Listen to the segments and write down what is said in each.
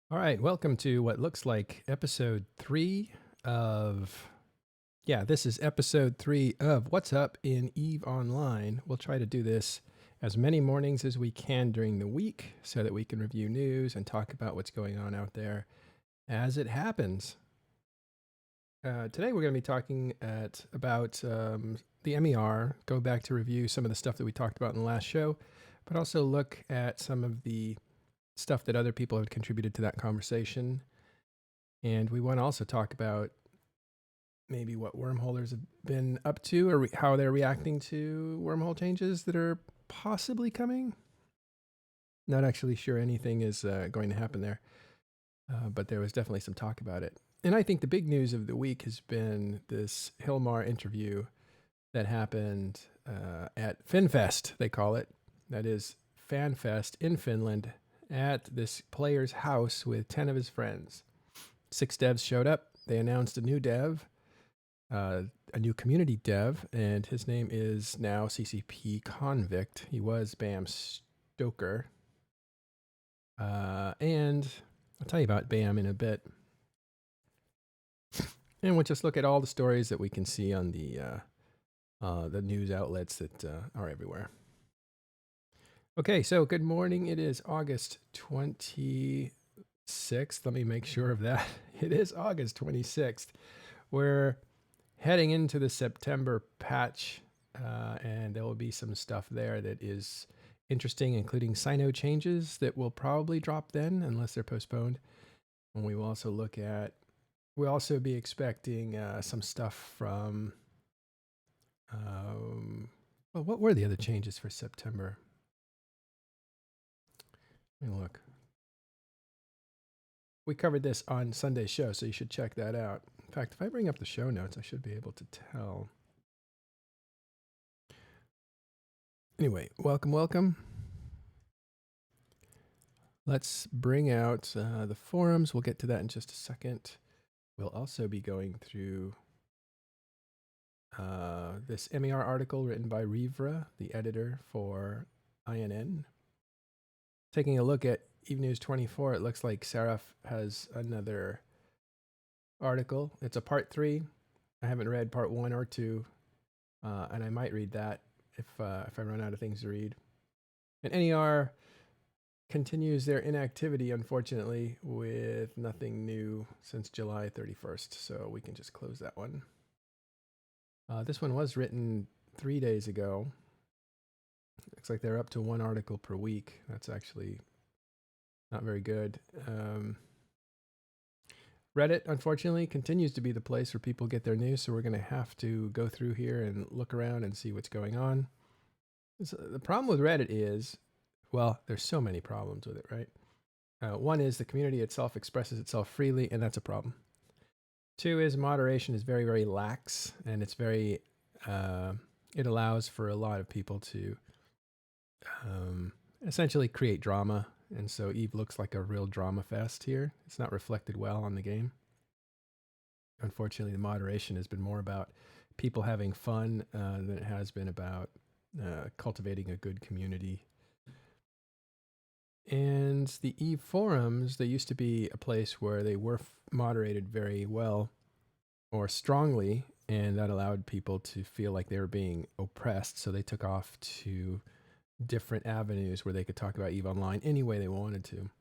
All right, welcome to what looks like episode 3 of. Yeah, this is episode 3 of What's Up in EVE Online. We'll try to do this as many mornings as we can during the week so that we can review news and talk about what's going on out there as it happens. Today we're going to be talking about the MER, go back to review some of the stuff that we talked about in the last show, but also look at some of the stuff that other people have contributed to that conversation. And we want to also talk about maybe what wormholers have been up to or how they're reacting to wormhole changes that are possibly coming. Not actually sure anything is going to happen there, but there was definitely some talk about it. And I think the big news of the week has been this Hilmar interview that happened at FinFest, they call it. That is FanFest in Finland at this player's house with 10 of his friends. 6 devs showed up. They announced a new dev, a new community dev, and his name is now CCP Convict. He was Bam Stoker. And I'll tell you about Bam in a bit. And we'll just look at all the stories that we can see on the news outlets that are everywhere. Okay, so good morning. It is August 26th. Let me make sure of that. It is August 26th. We're heading into the September patch, and there will be some stuff there that is interesting, including Sino changes that will probably drop then, unless they're postponed. And we will also look at, we'll also be expecting some stuff from, well, what were the other changes for September? Let me look. We covered this on Sunday's show, so you should check that out. In fact, if I bring up the show notes, I should be able to tell. Anyway, welcome. Let's bring out the forums. We'll get to that in just a second. We'll also be going through this MER article written by Rivra, the editor for INN. Taking a look at EVE News 24, it looks like Seraph has another article. It's a part 3. I haven't read part 1 or 2, and I might read that if I run out of things to read. And NER continues their inactivity, unfortunately, with nothing new since July 31st, so we can just close that one. This one was written 3 days ago. Looks like they're up to 1 article per week. That's actually not very good. Reddit, unfortunately, continues to be the place where people get their news, so we're going to have to go through here and look around and see what's going on. The problem with Reddit is, well, there's so many problems with it, right? One is the community itself expresses itself freely, and that's a problem. 2 is moderation is very, very lax, and it's very, it allows for a lot of people to essentially create drama. And so EVE looks like a real drama fest here. It's not reflected well on the game. Unfortunately, the moderation has been more about people having fun than it has been about cultivating a good community. And the EVE forums, they used to be a place where they were moderated very well or strongly, and that allowed people to feel like they were being oppressed. So they took off to different avenues where they could talk about EVE Online any way they wanted to.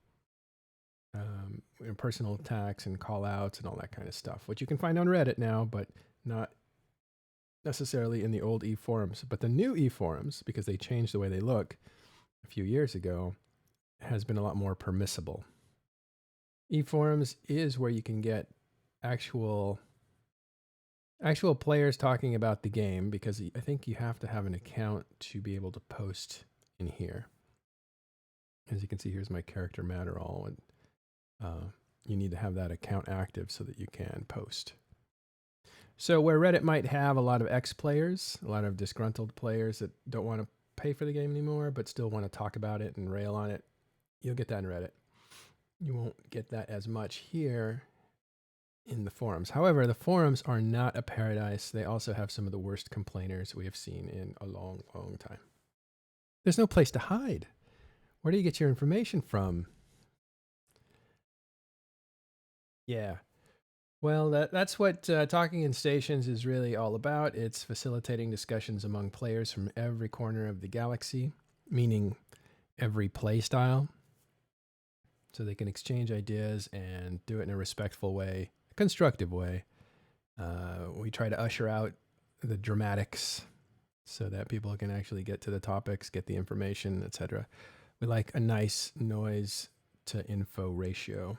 Personal attacks and call outs and all that kind of stuff, which you can find on Reddit now, but not necessarily in the old EVE forums. But the new EVE forums, because they changed the way they look a few years ago, has been a lot more permissible. EVE forums is where you can get actual players talking about the game, because I think you have to have an account to be able to post in here. As you can see, here's my character Matterall, and you need to have that account active so that you can post. So where Reddit might have a lot of ex-players, a lot of disgruntled players that don't want to pay for the game anymore, but still want to talk about it and rail on it, you'll get that in Reddit. You won't get that as much here in the forums. However, the forums are not a paradise. They also have some of the worst complainers we have seen in a long, long time. There's no place to hide. Where do you get your information from? Yeah. Well, that's what Talking in Stations is really all about. It's facilitating discussions among players from every corner of the galaxy, meaning every play style, so they can exchange ideas and do it in a respectful way, a constructive way. We try to usher out the dramatics so that people can actually get to the topics, get the information, etc. We like a nice noise to info ratio.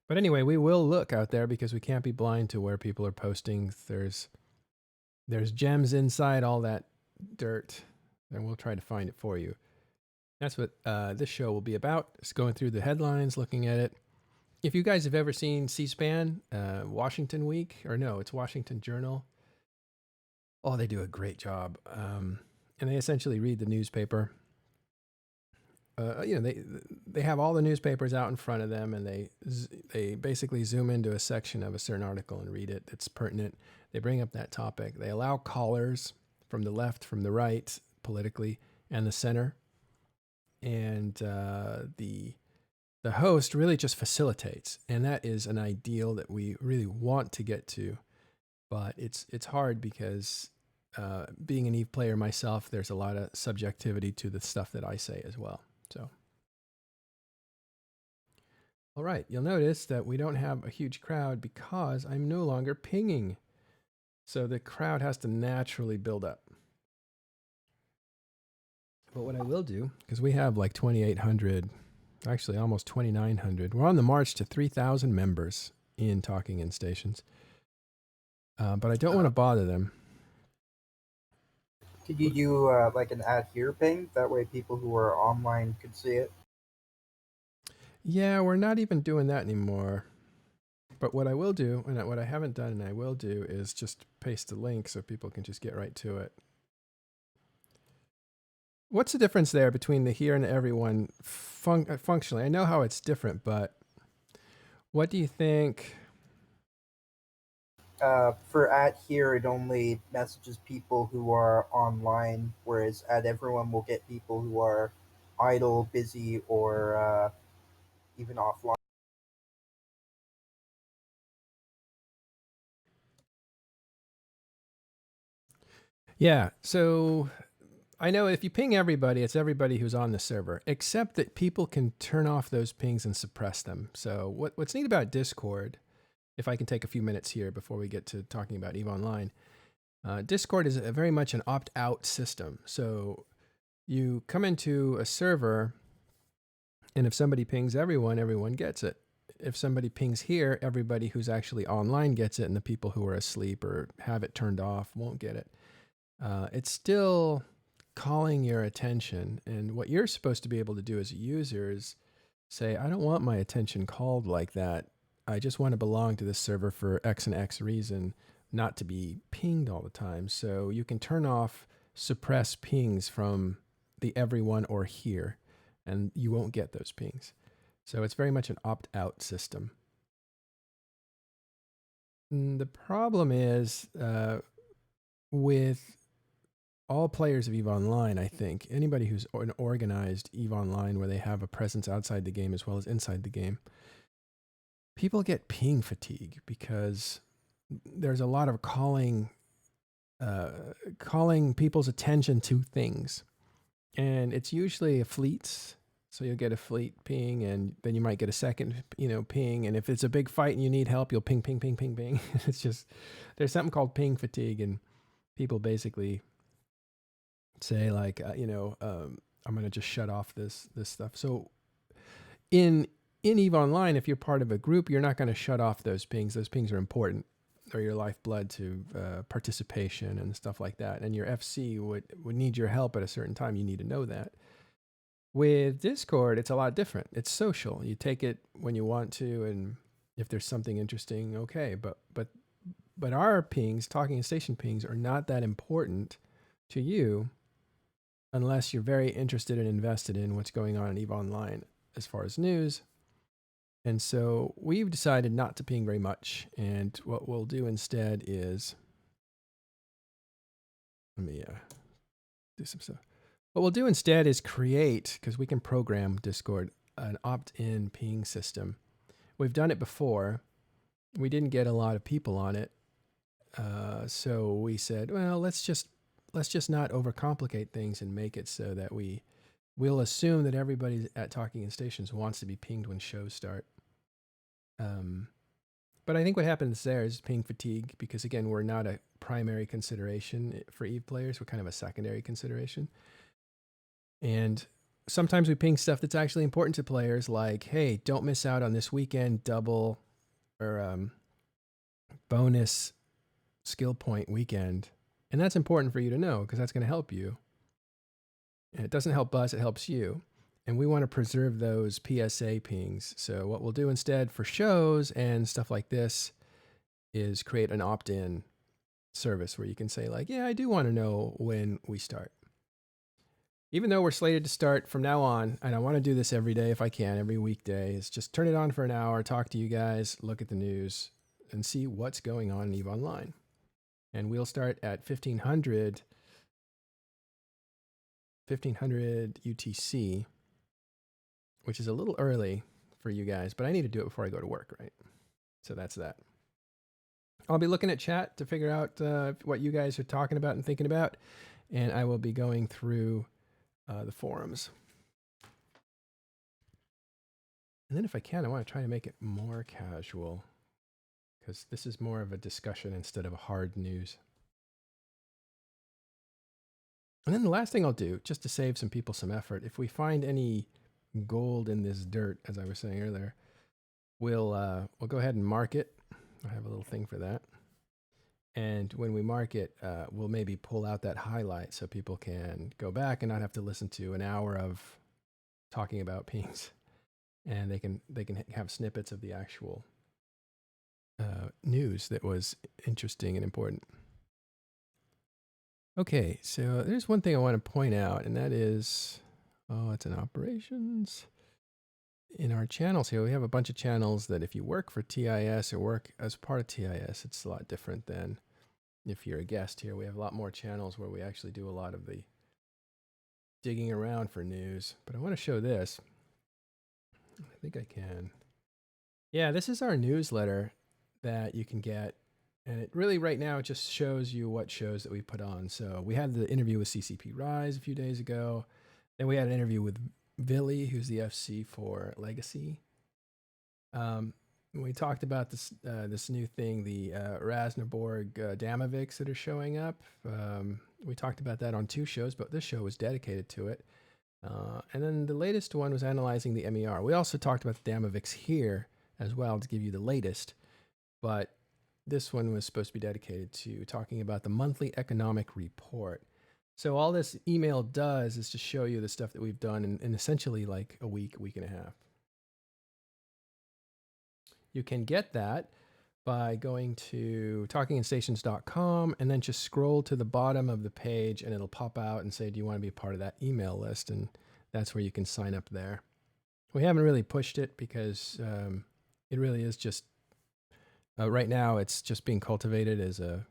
But anyway, we will look out there because we can't be blind to where people are posting. There's gems inside all that dirt, and we'll try to find it for you. That's what this show will be about. Just going through the headlines, looking at it. If you guys have ever seen C-SPAN, Washington Week, or no, it's Washington Journal. Oh, they do a great job. And they essentially read the newspaper. They have all the newspapers out in front of them, and they basically zoom into a section of a certain article and read it that's pertinent. They bring up that topic. They allow callers from the left, from the right, politically, and the center. And the host really just facilitates, and that is an ideal that we really want to get to, but it's hard because being an Eve player myself, there's a lot of subjectivity to the stuff that I say as well. So, all right, you'll notice that we don't have a huge crowd because I'm no longer pinging, so the crowd has to naturally build up. But what I will do, because we have like 2,800, actually almost 2,900. We're on the march to 3,000 members in Talking in Stations. But I don't want to bother them. Could you do like an add here ping? That way people who are online could see it. Yeah, we're not even doing that anymore. But what I will do, and what I haven't done and I will do, is just paste the link so people can just get right to it. What's the difference there between the here and everyone functionally? I know how it's different, but what do you think? For at here, it only messages people who are online, whereas at everyone will get people who are idle, busy, or even offline. Yeah, so I know if you ping everybody, it's everybody who's on the server, except that people can turn off those pings and suppress them. So what's neat about Discord, if I can take a few minutes here before we get to talking about EVE Online, Discord is very much an opt-out system. So you come into a server, and if somebody pings everyone, everyone gets it. If somebody pings here, everybody who's actually online gets it, and the people who are asleep or have it turned off won't get it. It's still calling your attention, and what you're supposed to be able to do as a user is say, I don't want my attention called like that. I just want to belong to this server for X and X reason, not to be pinged all the time. So you can turn off suppress pings from the everyone or here, and you won't get those pings. So it's very much an opt-out system. The problem is with all players of EVE Online, I think, anybody who's an organized EVE Online where they have a presence outside the game as well as inside the game, people get ping fatigue because there's a lot of calling people's attention to things. And it's usually a fleets. So you'll get a fleet ping, and then you might get a second, ping. And if it's a big fight and you need help, you'll ping, ping, ping, ping, ping. It's just, there's something called ping fatigue, and people basically say like, I'm going to just shut off this stuff. So in EVE Online, if you're part of a group, you're not going to shut off those pings. Those pings are important. They're your lifeblood to participation and stuff like that. And your FC would need your help at a certain time. You need to know that. With Discord, it's a lot different. It's social. You take it when you want to, and if there's something interesting, okay. But our pings, Talking Station pings, are not that important to you unless you're very interested and invested in what's going on in EVE Online as far as news. And so we've decided not to ping very much. And what we'll do instead is, let me do some stuff. What we'll do instead is create, because we can program Discord, an opt-in ping system we've done it before. We didn't get a lot of people on it. So we said, well, let's just not overcomplicate things and make it so that we'll assume that everybody at Talking in Stations wants to be pinged when shows start. But I think what happens there is ping fatigue, because again, we're not a primary consideration for EVE players. We're kind of a secondary consideration. And sometimes we ping stuff that's actually important to players, like, hey, don't miss out on this weekend double or bonus skill point weekend. And that's important for you to know, because that's going to help you. And it doesn't help us, it helps you. And we want to preserve those PSA pings. So what we'll do instead for shows and stuff like this is create an opt-in service where you can say, like, yeah, I do want to know when we start. Even though we're slated to start from now on, and I want to do this every day if I can, every weekday, is just turn it on for an hour, talk to you guys, look at the news, and see what's going on in EVE Online. And we'll start at 1500 UTC, which is a little early for you guys, but I need to do it before I go to work, right? So that's that. I'll be looking at chat to figure out what you guys are talking about and thinking about, and I will be going through the forums. And then if I can, I want to try to make it more casual, because this is more of a discussion instead of a hard news. And then the last thing I'll do, just to save some people some effort, if we find any gold in this dirt, as I was saying earlier, we'll go ahead and mark it. I have a little thing for that. And when we mark it, we'll maybe pull out that highlight so people can go back and not have to listen to an hour of talking about pings, and they can have snippets of the actual news that was interesting and important. Okay, so there's one thing I want to point out, and that is, it's in operations. In our channels here, we have a bunch of channels that if you work for TIS or work as part of TIS, it's a lot different than if you're a guest here. We have a lot more channels where we actually do a lot of the digging around for news. But I want to show this. I think I can. Yeah, this is our newsletter that you can get. And it really, right now, it just shows you what shows that we put on. So we had the interview with CCP Rise a few days ago. Then we had an interview with Billy, who's the FC for Legacy. We talked about this new thing, the Rasnerborg Damovics that are showing up. We talked about that on 2 shows, but this show was dedicated to it. And then the latest one was analyzing the MER. We also talked about the Damovics here as well to give you the latest, but this one was supposed to be dedicated to talking about the monthly economic report. So all this email does is to show you the stuff that we've done in essentially like a week and a half. You can get that by going to talkinginstations.com and then just scroll to the bottom of the page, and it'll pop out and say, do you want to be a part of that email list? And that's where you can sign up there. We haven't really pushed it because it really is just, right now it's just being cultivated as a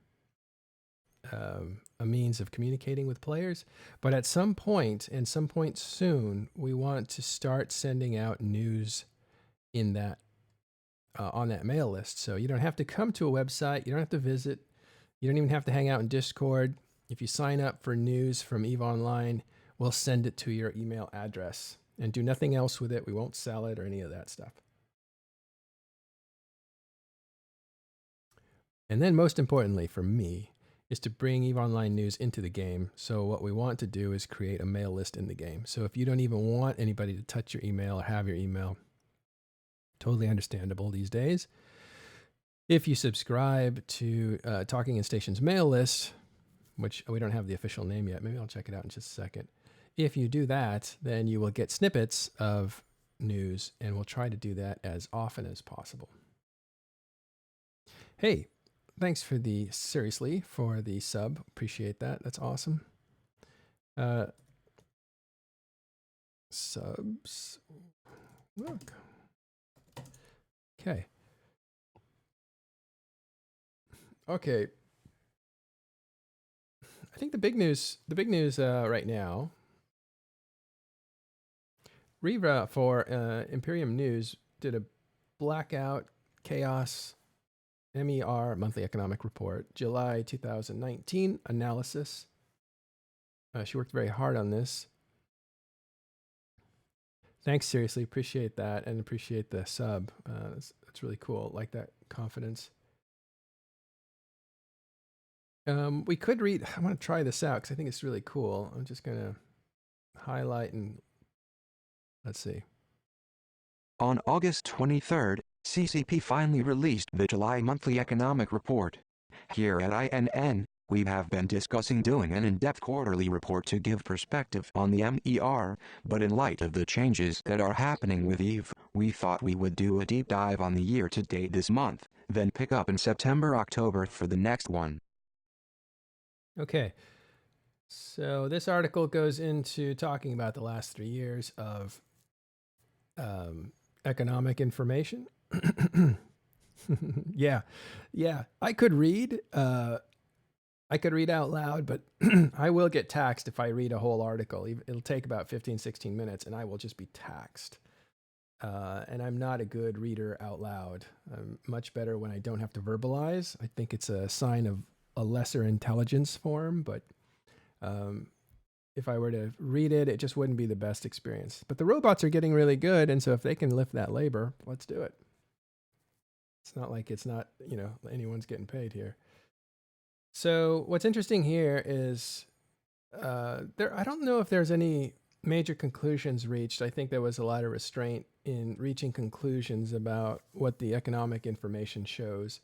means of communicating with players. But at some point, and some point soon, we want to start sending out news in that on that mail list. So you don't have to come to a website. You don't have to visit. You don't even have to hang out in Discord. If you sign up for news from EVE Online, we'll send it to your email address and do nothing else with it. We won't sell it or any of that stuff. And then most importantly for me is to bring EVE Online news into the game. So what we want to do is create a mail list in the game. So if you don't even want anybody to touch your email or have your email, totally understandable these days. If you subscribe to Talking in Stations mail list, which we don't have the official name yet, maybe I'll check it out in just a second. If you do that, then you will get snippets of news, and we'll try to do that as often as possible. Hey, thanks for the sub. Appreciate that. That's awesome. Subs. Look. Okay. Okay. I think the big news right now, Riva for Imperium News did Blackout, Chaos, MER, Monthly Economic Report, July 2019 analysis. She worked very hard on this. Thanks, seriously. Appreciate that and appreciate the sub. It's really cool. Like that confidence. We could read. I want to try this out because I think it's really cool. I'm just going to highlight and let's see. On August 23rd, CCP finally released the July Monthly Economic Report. Here at INN, we have been discussing doing an in-depth quarterly report to give perspective on the MER, but in light of the changes that are happening with EVE, we thought we would do a deep dive on the year-to-date this month, then pick up in September-October for the next one. Okay. So this article goes into talking about the last 3 years of economic information. yeah. I could read out loud, but I will get taxed if I read a whole article. It'll take about 15, 16 minutes, and I will just be taxed. And I'm not a good reader out loud. I'm much better when I don't have to verbalize. I think it's a sign of a lesser intelligence form, but if I were to read it, it just wouldn't be the best experience. But the robots are getting really good, and so if they can lift that labor, let's do it. It's not like it's not, anyone's getting paid here. So what's interesting here is I don't know if there's any major conclusions reached. I think there was a lot of restraint in reaching conclusions about what the economic information shows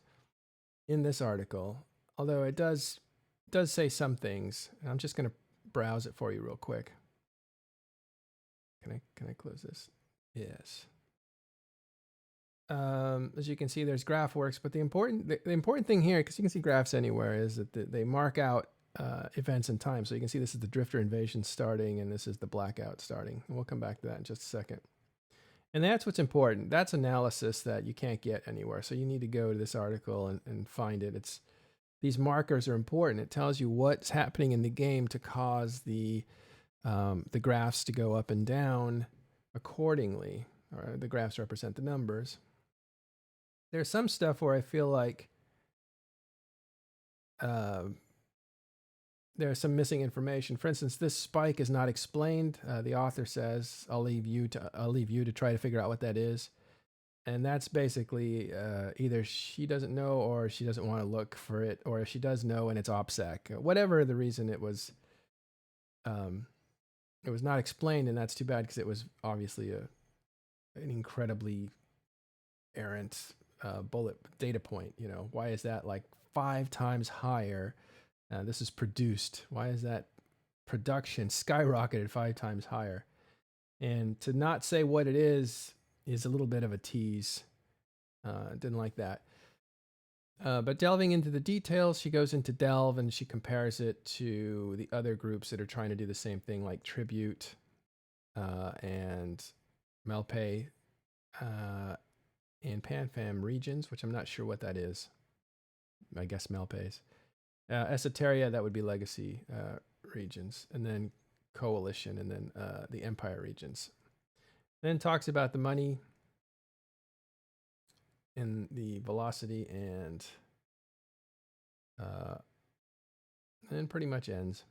in this article, although it does say some things. I'm just going to browse it for you real quick. Can I close this? Yes. As you can see, there's GraphWorks, but the important thing here, because you can see graphs anywhere, is that they mark out events and time. So you can see this is the Drifter invasion starting, and this is the blackout starting. And we'll come back to that in just a second. And that's what's important. That's analysis that you can't get anywhere. So you need to go to this article and find it. These markers are important. It tells you what's happening in the game to cause the graphs to go up and down accordingly. Or the graphs represent the numbers. There's some stuff where I feel like there's some missing information. For instance, this spike is not explained. The author says, "I'll leave you to try to figure out what that is," and that's basically either she doesn't know or she doesn't want to look for it, or if she does know and it's OPSEC, whatever the reason it was not explained, and that's too bad because it was obviously an incredibly errant bullet data point. Why is that like 5 times higher? This is produced. Why is that production skyrocketed 5 times higher? And to not say what it is a little bit of a tease. Didn't like that. But delving into the details, she goes into Delve and she compares it to the other groups that are trying to do the same thing, like Tribute and Melpay and PanFam regions, which I'm not sure what that is. I guess Melpay's. Esoteria, that would be Legacy regions, and then Coalition, and then the Empire regions. Then talks about the money and the velocity, and then pretty much ends.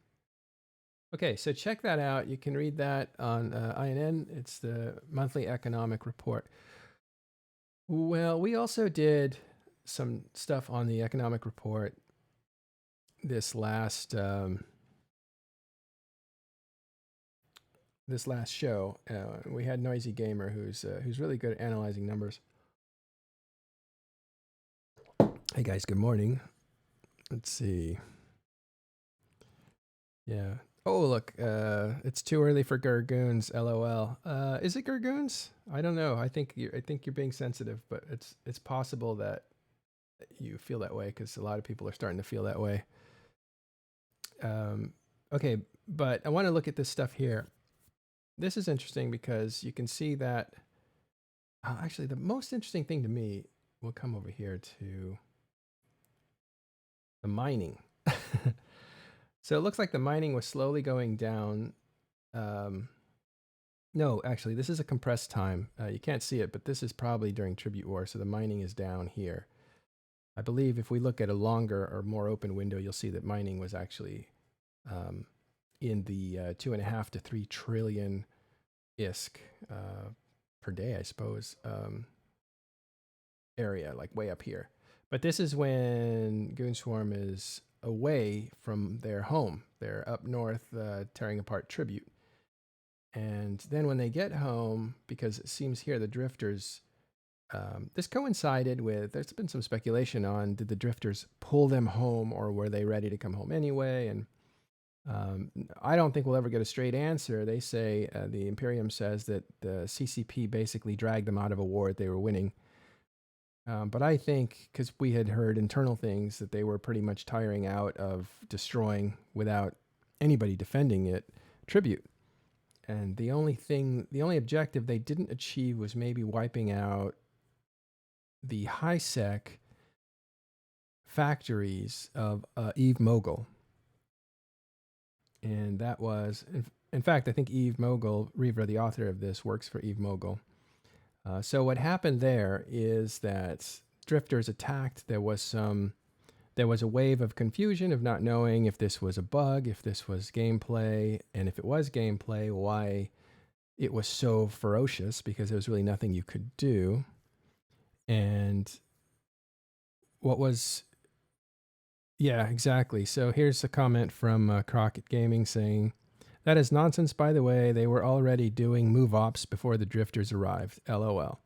Okay, so check that out. You can read that on INN. It's the monthly economic report. Well, we also did some stuff on the economic report this last show. We had Noisy Gamer, who's really good at analyzing numbers. Hey guys, good morning. Let's see. Yeah. Oh look, it's too early for Gurgoons. LOL. Is it Gurgoons? I don't know. I think you're being sensitive, but it's possible that you feel that way because a lot of people are starting to feel that way. Okay, but I want to look at this stuff here. This is interesting because you can see that actually the most interesting thing to me will come over here to the mining. So it looks like the mining was slowly going down No, actually, this is a compressed time. You can't see it, but this is probably during Tribute War, so the mining is down here. I believe if we look at a longer or more open window, you'll see that mining was actually in the 2.5 to 3 trillion ISK per day, I suppose, area, like way up here. But this is when Goonswarm is away from their home. They're up north tearing apart Tribute. And then when they get home, because it seems here the drifters, this coincided with, there's been some speculation on, did the drifters pull them home or were they ready to come home anyway? And I don't think we'll ever get a straight answer. They say, the Imperium says that the CCP basically dragged them out of a war that they were winning. But I think, because we had heard internal things, that they were pretty much tiring out of destroying without anybody defending it, Tribute. And the only objective they didn't achieve was maybe wiping out the high-sec factories of Eve Mogul. And that was, in fact, I think Eve Mogul, Riva, the author of this, works for Eve Mogul. So what happened there is that drifters attacked. There was a wave of confusion of not knowing if this was a bug, if this was gameplay, and if it was gameplay, why it was so ferocious, because there was really nothing you could do. And yeah, exactly. So here's a comment from Crockett Gaming saying, "That is nonsense, by the way. They were already doing move ops before the drifters arrived. LOL."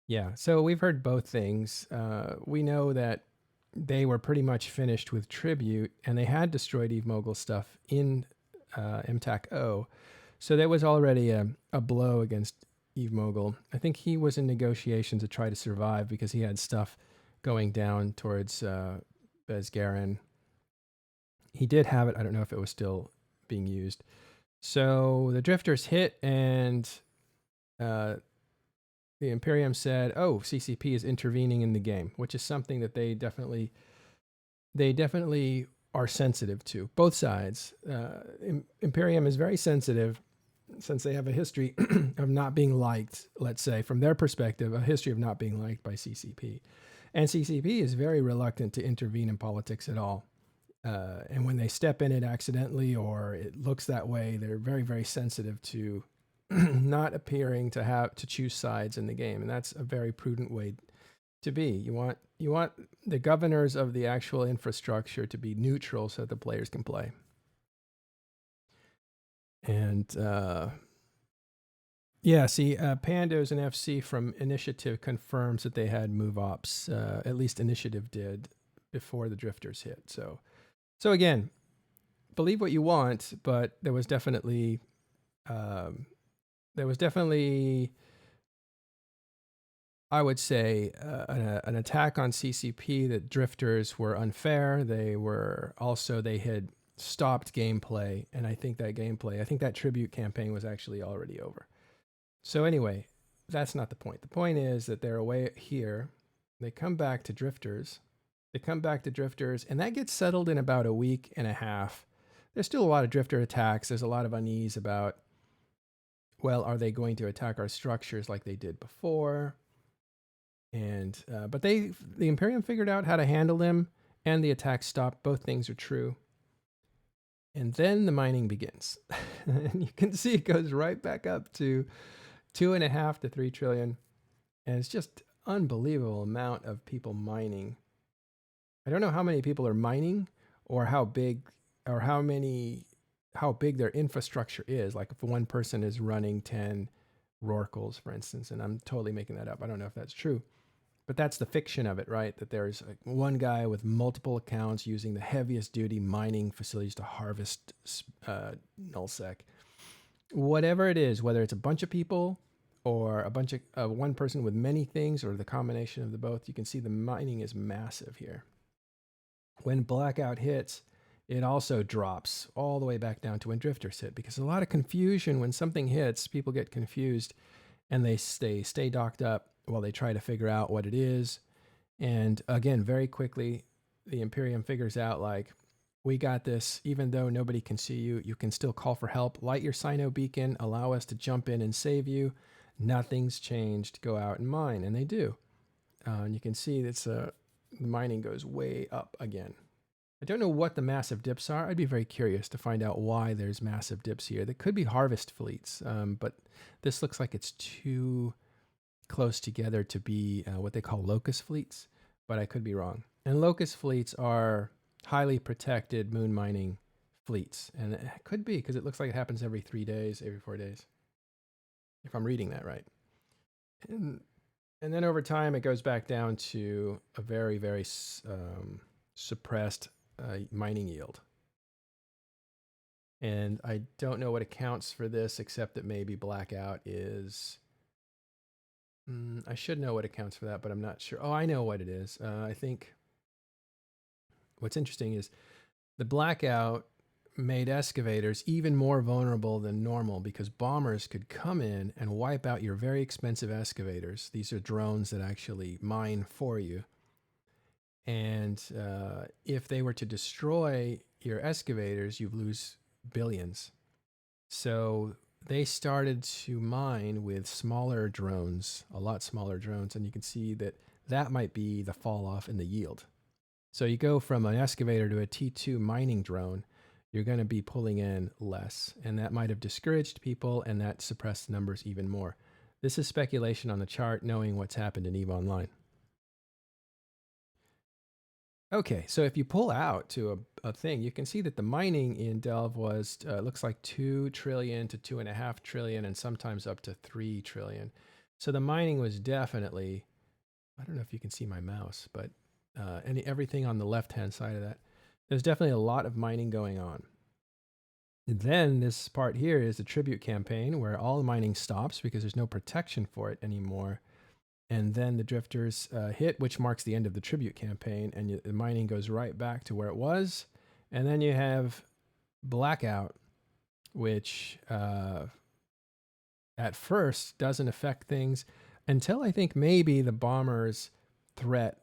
Yeah, so we've heard both things. We know that they were pretty much finished with Tribute, and they had destroyed Eve Mogul stuff in MTAC-0. So there was already a blow against Eve Mogul. I think he was in negotiations to try to survive because he had stuff going down towards Bezgaran. He did have it. I don't know if it was still being used. So the drifters hit, and the Imperium said, "Oh, CCP is intervening in the game," which is something that they definitely are sensitive to. Both sides. Imperium is very sensitive, since they have a history of not being liked, let's say, from their perspective, a history of not being liked by CCP. And CCP is very reluctant to intervene in politics at all. And when they step in it accidentally or it looks that way, they're very, very sensitive to not appearing to choose sides in the game. And that's a very prudent way to be. You want the governors of the actual infrastructure to be neutral so that the players can play. And yeah, see, Pandos and FC from Initiative confirms that they had move ops. At least Initiative did before the drifters hit. So again, believe what you want, but there was definitely I would say an attack on CCP, that drifters were unfair. They had stopped gameplay, and I think that Tribute campaign was actually already over. So anyway, that's not the point. The point is that they're away here. They come back to drifters. And that gets settled in about a week and a half. There's still a lot of drifter attacks. There's a lot of unease about, well, are they going to attack our structures like they did before? And but the Imperium figured out how to handle them, and the attack stopped. Both things are true. And then the mining begins. And you can see it goes right back up to 2.5 to 3 trillion. And it's just unbelievable amount of people mining. I don't know how many people are mining, or how big their infrastructure is. Like if one person is running 10 Rorquals, for instance, and I'm totally making that up. I don't know if that's true. But that's the fiction of it, right? That there's like one guy with multiple accounts using the heaviest duty mining facilities to harvest nullsec. Whatever it is, whether it's a bunch of people or a bunch of one person with many things, or the combination of the both, you can see the mining is massive here. When blackout hits, it also drops all the way back down to when drifters hit, because a lot of confusion when something hits. People get confused and they stay docked up while they try to figure out what it is. And again, very quickly, the Imperium figures out, like, We got this. Even though nobody can see you, you can still call for help. Light your Sino beacon. Allow us to jump in and save you. Nothing's changed. Go out and mine. And they do. And you can see that's the mining goes way up again. I don't know what the massive dips are. I'd be very curious to find out why there's massive dips here. There could be harvest fleets, but this looks like it's too close together to be what they call locust fleets, but I could be wrong. And locust fleets are highly protected moon mining fleets, and it could be because it looks like it happens every 3 days, every 4 days, if I'm reading that right. And then over time, it goes back down to a very, very suppressed mining yield. And I don't know what accounts for this, except that maybe blackout is... I should know what accounts for that, but I'm not sure. Oh, I know what it is. I think what's interesting is the blackout made excavators even more vulnerable than normal because bombers could come in and wipe out your very expensive excavators. These are drones that actually mine for you. And if they were to destroy your excavators, you lose billions. So they started to mine with smaller drones, a lot smaller drones, and you can see that that might be the fall off in the yield. So you go from an excavator to a T2 mining drone, you're going to be pulling in less, and that might have discouraged people, and that suppressed the numbers even more. This is speculation on the chart, knowing what's happened in EVE Online. Okay, so if you pull out to a thing, you can see that the mining in Delve was, looks like 2 trillion to 2.5 trillion, and sometimes up to 3 trillion. So the mining was definitely, I don't know if you can see my mouse, but everything on the left-hand side of that, there's definitely a lot of mining going on. And then this part here is the tribute campaign where all mining stops because there's no protection for it anymore. And then the drifters hit, which marks the end of the tribute campaign, and the mining goes right back to where it was. And then you have blackout, which at first doesn't affect things until I think maybe the bombers' threat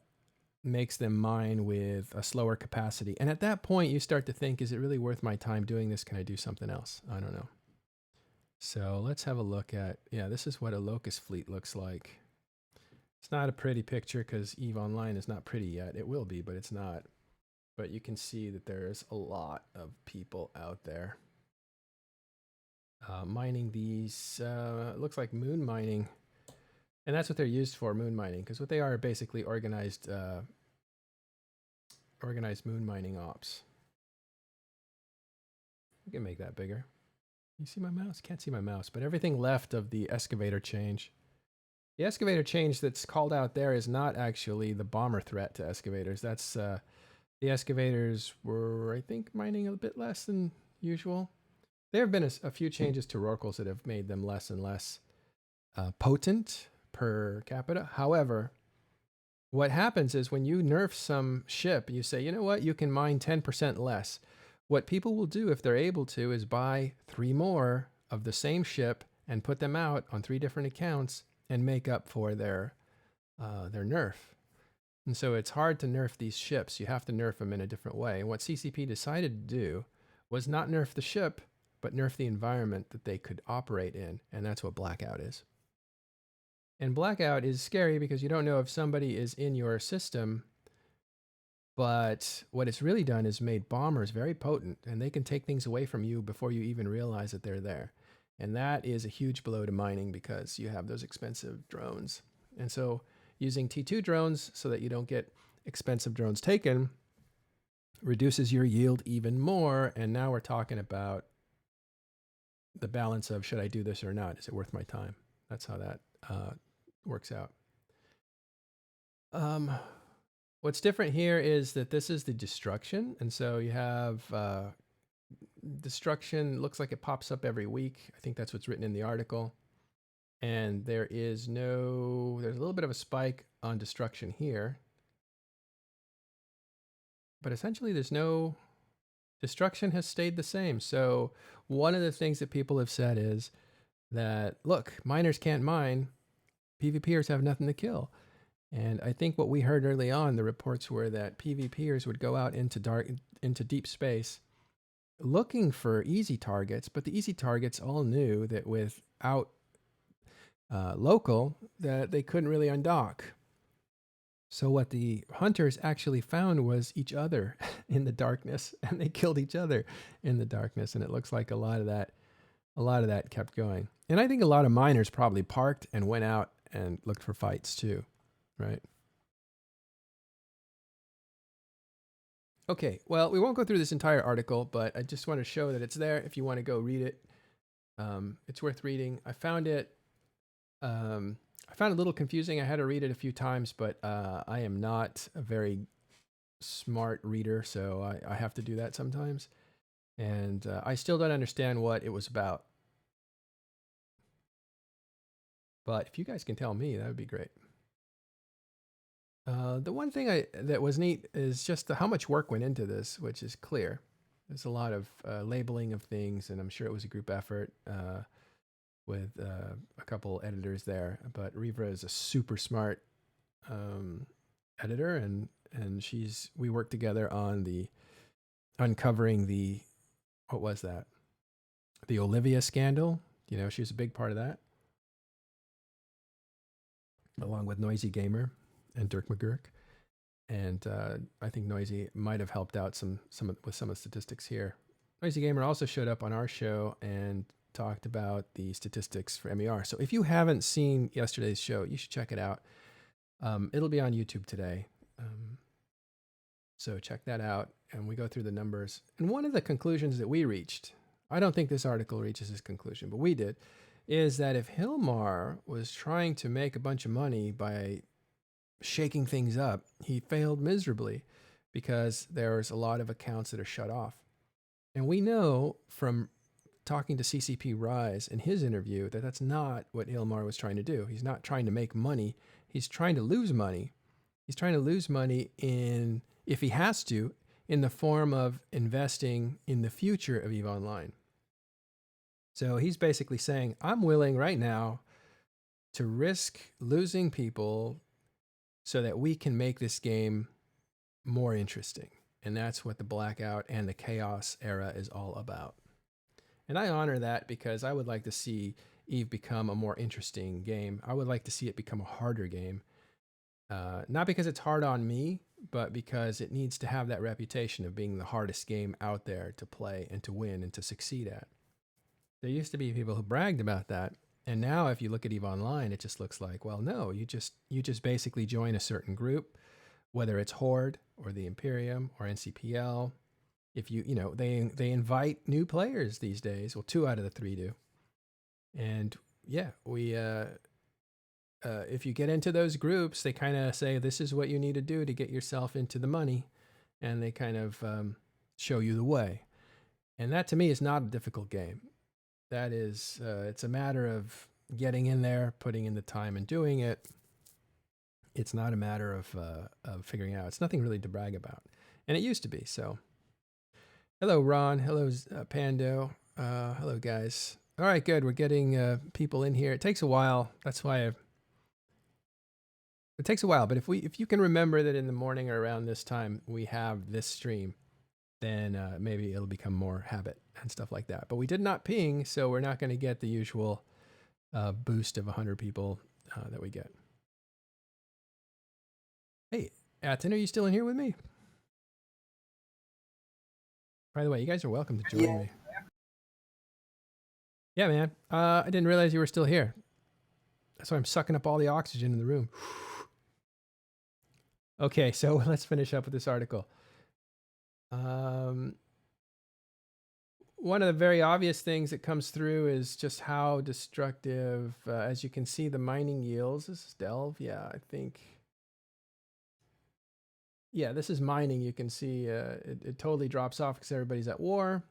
makes them mine with a slower capacity. And at that point, you start to think, is it really worth my time doing this? Can I do something else? I don't know. So let's have a look at, yeah, this is what a Locust Fleet looks like. It's not a pretty picture because EVE Online is not pretty yet. It will be, but it's not. But you can see that there's a lot of people out there mining these. It looks like moon mining. And that's what they're used for, moon mining, because what they are basically organized moon mining ops. You can make that bigger. You see my mouse? Can't see my mouse, but everything left of the excavator change. The excavator change that's called out there is not actually the bomber threat to excavators. That's the excavators were, I think, mining a bit less than usual. There have been a few changes to rorquals that have made them less and less potent per capita. However, what happens is when you nerf some ship, you say, you know what, you can mine 10% less. What people will do if they're able to is buy 3 more of the same ship and put them out on 3 different accounts and make up for their nerf. And so it's hard to nerf these ships. You have to nerf them in a different way. And what CCP decided to do was not nerf the ship, but nerf the environment that they could operate in. And that's what blackout is. And blackout is scary because you don't know if somebody is in your system, but what it's really done is made bombers very potent, and they can take things away from you before you even realize that they're there. And that is a huge blow to mining because you have those expensive drones. And so using T2 drones so that you don't get expensive drones taken reduces your yield even more. And now we're talking about the balance of, should I do this or not? Is it worth my time? That's how that works out. What's different here is that this is the destruction. And so you have destruction, looks like it pops up every week. I think that's what's written in the article. And there's a little bit of a spike on destruction here. But essentially there's no, destruction has stayed the same. So one of the things that people have said is that, look, miners can't mine, PvPers have nothing to kill. And I think what we heard early on, the reports were that PvPers would go out into deep space looking for easy targets, but the easy targets all knew that without local, that they couldn't really undock. So what the hunters actually found was each other in the darkness, and they killed each other in the darkness. And it looks like a lot of that kept going. And I think a lot of miners probably parked and went out and looked for fights too, right? Okay, well, we won't go through this entire article, but I just want to show that it's there if you want to go read it. It's worth reading. I found it a little confusing. I had to read it a few times, but I am not a very smart reader, so I have to do that sometimes. And I still don't understand what it was about. But if you guys can tell me, that would be great. The one thing that was neat is just how much work went into this, which is clear. There's a lot of labeling of things, and I'm sure it was a group effort with a couple editors there. But Rivra is a super smart editor, and we worked together on the uncovering the, what was that? The Olivia scandal. You know, she was a big part of that, along with Noisy Gamer and Dirk McGurk. And I think Noisy might have helped out with some of the statistics here. Noisy Gamer also showed up on our show and talked about the statistics for MER. So if you haven't seen yesterday's show, you should check it out. It'll be on YouTube today. So check that out, and we go through the numbers. And one of the conclusions that we reached, I don't think this article reaches this conclusion, but we did, is that if Hilmar was trying to make a bunch of money by shaking things up, he failed miserably because there's a lot of accounts that are shut off. And we know from talking to CCP Rise in his interview that that's not what Hilmar was trying to do. He's not trying to make money. He's trying to lose money. He's trying to lose money if he has to, in the form of investing in the future of EVE Online. So he's basically saying, I'm willing right now to risk losing people so that we can make this game more interesting. And that's what the Blackout and the Chaos era is all about. And I honor that because I would like to see EVE become a more interesting game. I would like to see it become a harder game. Not because it's hard on me, but because it needs to have that reputation of being the hardest game out there to play and to win and to succeed at. There used to be people who bragged about that. And now if you look at EVE Online, it just looks like, well, no, you just basically join a certain group, whether it's Horde or the Imperium or NCPL. If they invite new players these days. Well, 2 out of the 3 do. And yeah, if you get into those groups, they kind of say, this is what you need to do to get yourself into the money. And they kind of show you the way. And that to me is not a difficult game. That is, it's a matter of getting in there, putting in the time and doing it. It's not a matter of figuring out. It's nothing really to brag about. And it used to be, so. Hello, Ron. Hello, Pando. Hello, guys. All right, good. We're getting people in here. It takes a while. That's why it takes a while. But if you can remember that in the morning or around this time we have this stream, then maybe it'll become more habit and stuff like that. But we did not ping, so we're not going to get the usual boost of 100 people that we get. Hey, Atten, are you still in here with me? By the way, you guys are welcome to join me. Yeah, man. I didn't realize you were still here. That's why I'm sucking up all the oxygen in the room. Okay, so let's finish up with this article. One of the very obvious things that comes through is just how destructive, as you can see, the mining yields. This is Delve. Yeah, I think. Yeah, this is mining. You can see it totally drops off because everybody's at war.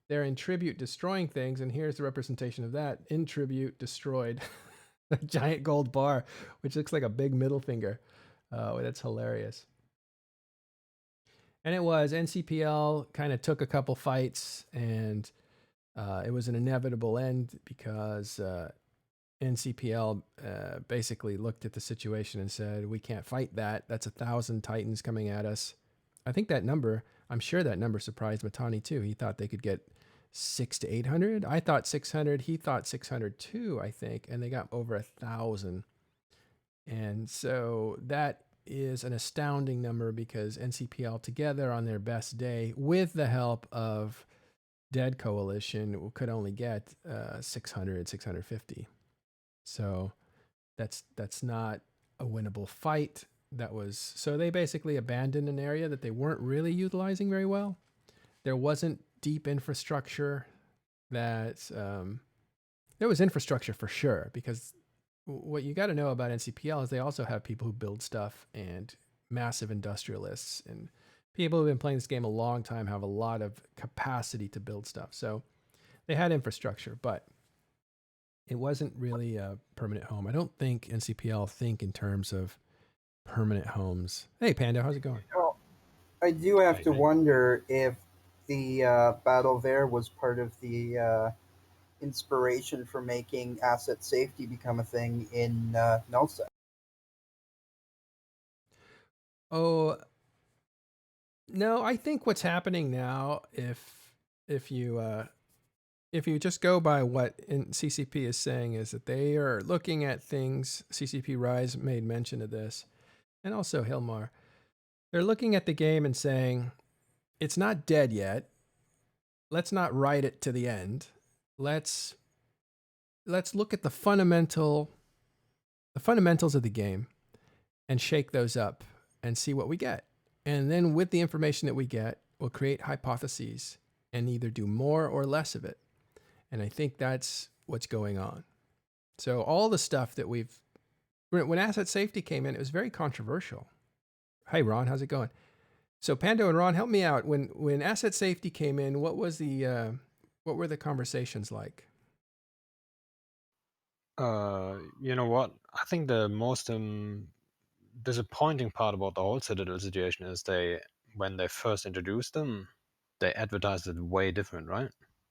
They're in tribute destroying things, and here's the representation of that. In tribute destroyed. A giant gold bar, which looks like a big middle finger. That's hilarious. And it was NCPL kind of took a couple fights, and it was an inevitable end because NCPL basically looked at the situation and said, we can't fight that. That's 1,000 Titans coming at us. I think that number, I'm sure that number surprised Matani too. He thought they could get 600 to 800. I thought 600. He thought 600 too, I think. And they got over 1,000. And so that is an astounding number because NCPL together on their best day, with the help of Dead Coalition, could only get 600, 650. So that's not a winnable fight. That was so they basically abandoned an area that they weren't really utilizing very well. There wasn't deep infrastructure. That there was infrastructure for sure, because what you got to know about NCPL is they also have people who build stuff and massive industrialists and people who've been playing this game a long time have a lot of capacity to build stuff. So they had infrastructure, but it wasn't really a permanent home. I don't think NCPL think in terms of permanent homes. Hey, Pando, how's it going? Well, I do have to wonder if the battle there was part of the inspiration for making asset safety become a thing in Nelsa. Oh, no, I think what's happening now, if you just go by what CCP is saying, is that they are looking at things. CCP Rise made mention of this, and also Hilmar. They're looking at the game and saying, it's not dead yet. Let's not ride it to the end. Let's look at the fundamentals of the game and shake those up and see what we get. And then with the information that we get, we'll create hypotheses and either do more or less of it. And I think that's what's going on. So all the stuff that when asset safety came in, it was very controversial. Hey, Ron, how's it going? So Pando and Ron, help me out. When asset safety came in, what were the conversations like? You know what? I think the most disappointing part about the whole Citadel situation is when they first introduced them, they advertised it way different, right?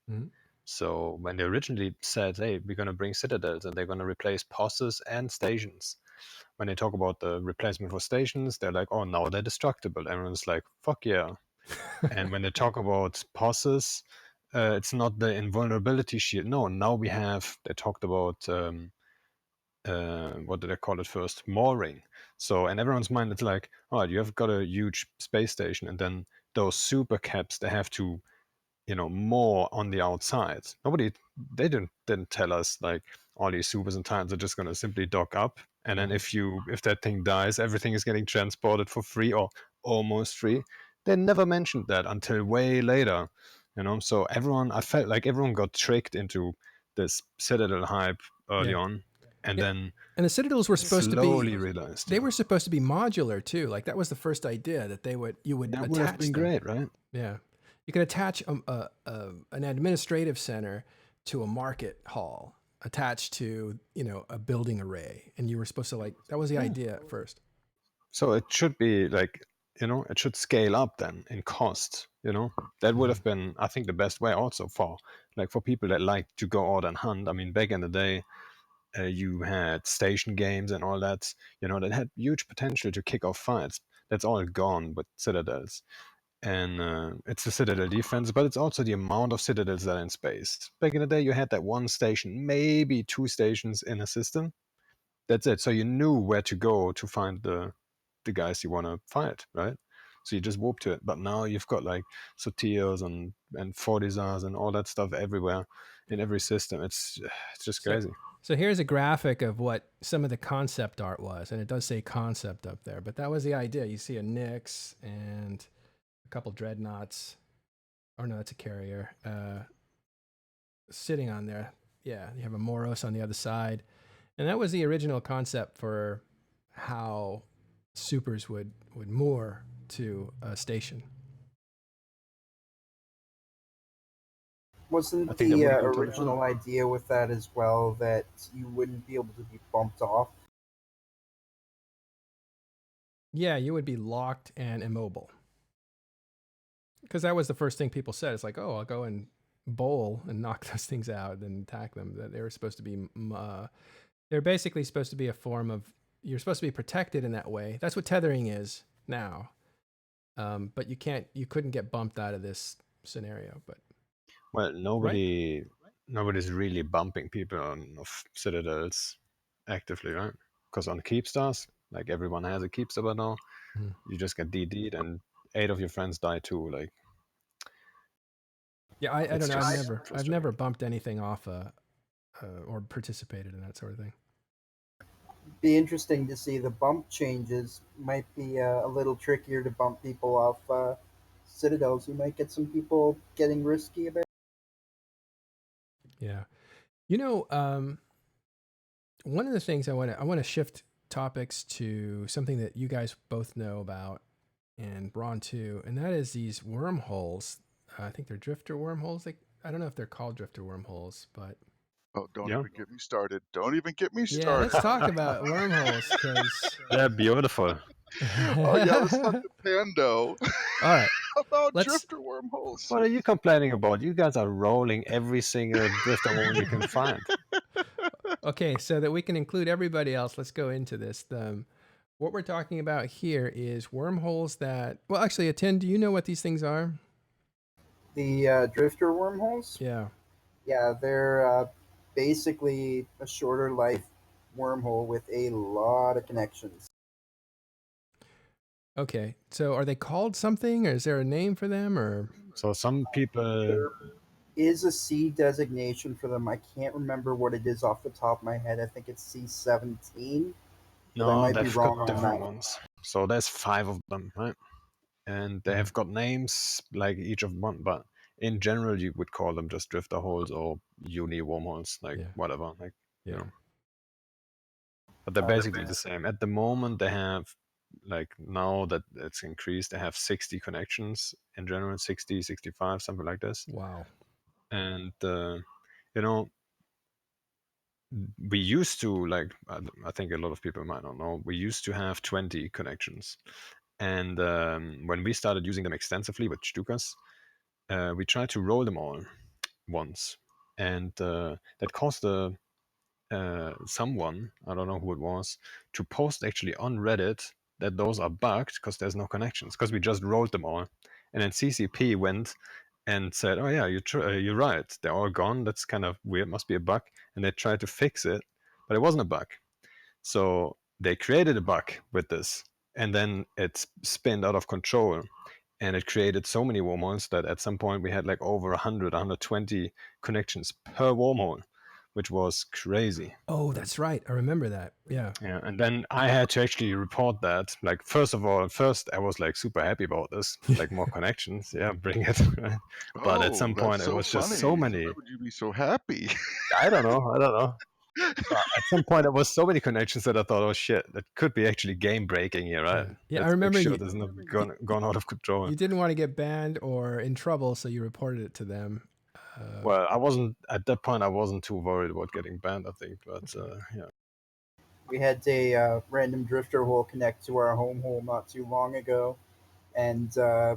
Mm-hmm. So when they originally said, hey, we're going to bring Citadels and they're going to replace posses and stations, when they talk about the replacement for stations, they're like, oh, now they're destructible. Everyone's like, fuck yeah. And when they talk about posses, it's not the invulnerability shield. No, now they talked about, what did I call it first? Mooring. So in everyone's mind, it's like, oh, you have got a huge space station, and then those super caps, they have to, more on the outside. They didn't tell us like all these supers and titans are just going to simply dock up, and then if that thing dies, everything is getting transported for free or almost free. They never mentioned that until way later, So I felt like everyone got tricked into this Citadel hype early on, and then and the Citadels were supposed slowly to be realized they were supposed to be modular too. Like that was the first idea, that you would that attach would have been them. great, right? Yeah, you could attach an administrative center to a market hall attached to a building array, and you were supposed to that was the idea at first. So it should be like, it should scale up then in cost, that would have been, I think, the best way also for people that like to go out and hunt. I mean, back in the day, you had station games and all that, that had huge potential to kick off fights. That's all gone with Citadels. And it's the Citadel defense, but it's also the amount of Citadels that are in space. Back in the day, you had that one station, maybe two stations in a system. That's it. So you knew where to go to find the guys you want to fight, right? So you just warp to it. But now you've got like Sotiers and Fortizars and all that stuff everywhere in every system. It's just crazy. So here's a graphic of what some of the concept art was, and it does say concept up there, but that was the idea. You see a Nyx and a couple dreadnoughts. Oh no, that's a carrier sitting on there. Yeah, you have a Moros on the other side, and that was the original concept for how supers would moor to a station. Wasn't the original idea with that as well that you wouldn't be able to be bumped off? Yeah, you would be locked and immobile. Because that was the first thing people said. It's like, oh, I'll go and bowl and knock those things out and attack them. They were supposed to be They're basically supposed to be a form of, you're supposed to be protected in that way. That's what tethering is now. But you couldn't get bumped out of this scenario. But Well, nobody's really bumping people on of citadels actively, right? Because on Keepstars, like everyone has a Keepstar by now, you just get DD'd and 8 of your friends die too. Like, yeah, I don't it's know. just I've frustrating. never bumped anything off or participated in that sort of thing. Be interesting to see the bump changes. Might be a little trickier to bump people off citadels. You might get some people getting risky about. Yeah, you know, one of the things I want to shift topics to something that you guys both know about, and Braun too, and that is these wormholes. I think they're drifter wormholes. I don't know if they're called drifter wormholes, but Oh, don't Yeah, even get me started. Don't even get me yeah, let's started. talk about wormholes because. they're beautiful. Oh yeah, let's talk to Pando All right, about let's. drifter wormholes. What are you complaining about? You guys are rolling every single drifter one you can find. Okay, so that we can include everybody else, let's go into this. What we're talking about here is wormholes that. Well, actually, Attend, do you know what these things are? The drifter wormholes. Yeah. Yeah, they're basically a shorter life wormhole with a lot of connections. Okay, so are they called something, or is there a name for them, or? So some people, There is a C designation for them. I can't remember what it is off the top of my head. I think it's C17, but I no, might be they've got wrong on different that. ones. So there's 5 of them, right? And they have got names like each of one, but in general, you would call them just drifter holes or uni wormholes, like Yeah. whatever, like you Yeah. know. But they're basically the same. At the moment, they have, like now that it's increased, they have 60 connections in general, 60, 65, something like this. Wow. And you know, we used to, like, I think a lot of people might not know, we used to have 20 connections. And when we started using them extensively with Stukas, we tried to roll them all once. And that caused someone, I don't know who it was, to post actually on Reddit that those are bugged because there's no connections, because we just rolled them all. And then CCP went and said, oh yeah, you're right, they're all gone, that's kind of weird, must be a bug. And they tried to fix it, but it wasn't a bug. So they created a bug with this, and then it spinned out of control, and it created so many wormholes that at some point we had like over 100, 120 connections per wormhole, which was crazy. Oh, that's right. I remember that. Yeah. Yeah, and then I had to actually report that. Like, first I was like super happy about this, like more connections, yeah, bring it. But at Oh, some that's point it so was just funny. so many. Why would you be so happy? I don't know. But at some point there was so many connections that I thought, oh shit, that could be actually game breaking here, right? Yeah. Yeah. I Let's make remember sure you. this is not You, gone out of control. you didn't want to get banned or in trouble, so you reported it to them. Well, I wasn't at that point. I wasn't too worried about getting banned, I think. But yeah, We had a random drifter hole connect to our home hole not too long ago, and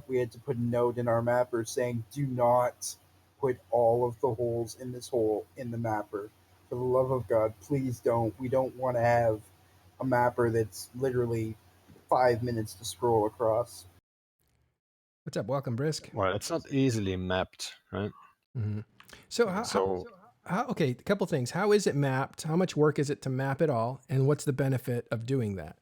we had to put a note in our mapper saying, "Do not put all of the holes in this hole in the mapper. For the love of God, please don't. We don't want to have a mapper that's literally 5 minutes to scroll across." What's up? Welcome, Brisk. well, it's not easily mapped, right? Mm-hmm. So So okay, a couple things. How is it mapped? How much work is it to map it all? And what's the benefit of doing that?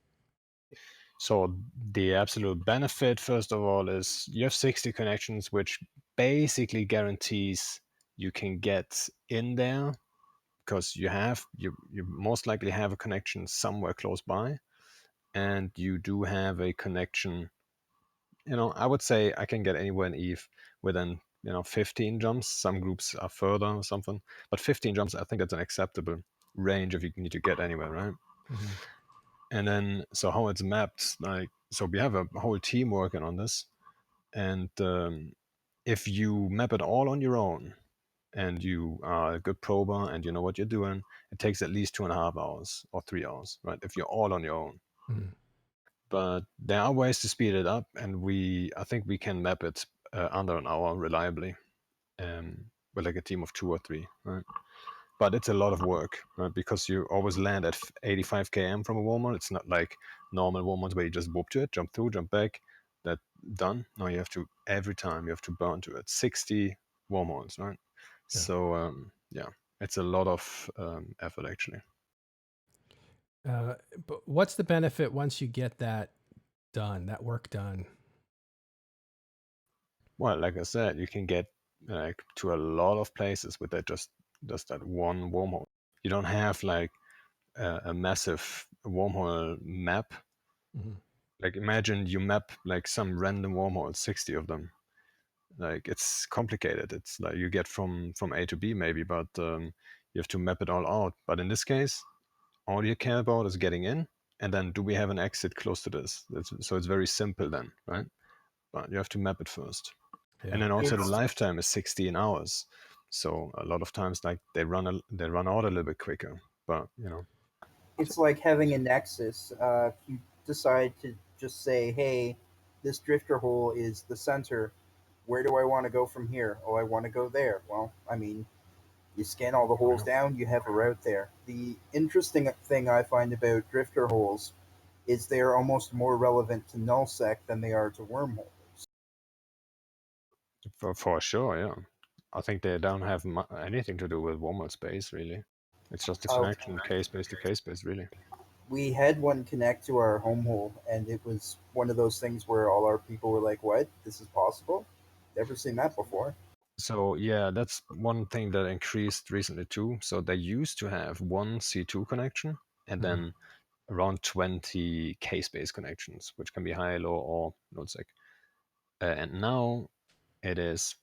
So the absolute benefit, first of all, is you have 60 connections, which basically guarantees you can get in there, because you most likely have a connection somewhere close by, and you do have a connection. I would say I can get anywhere in Eve within 15 jumps. Some groups are further or something, but 15 jumps, I think that's an acceptable range if you need to get anywhere, right? Mm-hmm. And then, so how it's mapped, like, so we have a whole team working on this, and if you map it all on your own and you are a good prober and you know what you're doing, it takes at least 2.5 hours or 3 hours, right? If you're all on your own. Mm-hmm. But there are ways to speed it up, and I think we can map it under an hour reliably, with like a team of 2 or 3, right? but it's a lot of work, right? Because you always land at 85 km from a wormhole. It's not like normal wormholes where you just whoop to it, jump through, jump back, that done. No, you have to, every time you have to burn to it. 60 wormholes, right? Yeah. So yeah, it's a lot of effort actually. But what's the benefit once you get that done, that work done? Well, like I said, you can get like to a lot of places with that just that one wormhole. You don't have like a massive wormhole map. Mm-hmm. Like imagine you map like some random wormhole, 60 of them. Like it's complicated. It's like you get from A to B maybe, but you have to map it all out. But in this case, all you care about is getting in, and then do we have an exit close to this? So it's very simple then, right? But you have to map it first. Yeah. And then also the It's lifetime is 16 hours. So a lot of times like they run out a little bit quicker. But it's like having a nexus. If you decide to just say, "Hey, this drifter hole is the center. Where do I want to go from here? Oh, I want to go there." Well, I mean, you scan all the holes down, you have a route there. The interesting thing I find about drifter holes is they are almost more relevant to nullsec than they are to wormholes. for sure, yeah. I think they don't have anything to do with wormhole space really. It's just a Uh, connection case based to case based really. we had one connect to our home hole, and it was one of those things where all our people were like, "What? This is possible? Never seen that before." So yeah, that's one thing that increased recently too. So they used to have one C2 connection and Mhm. then around 20 case-based connections, which can be high, low, or nullsec. And now it is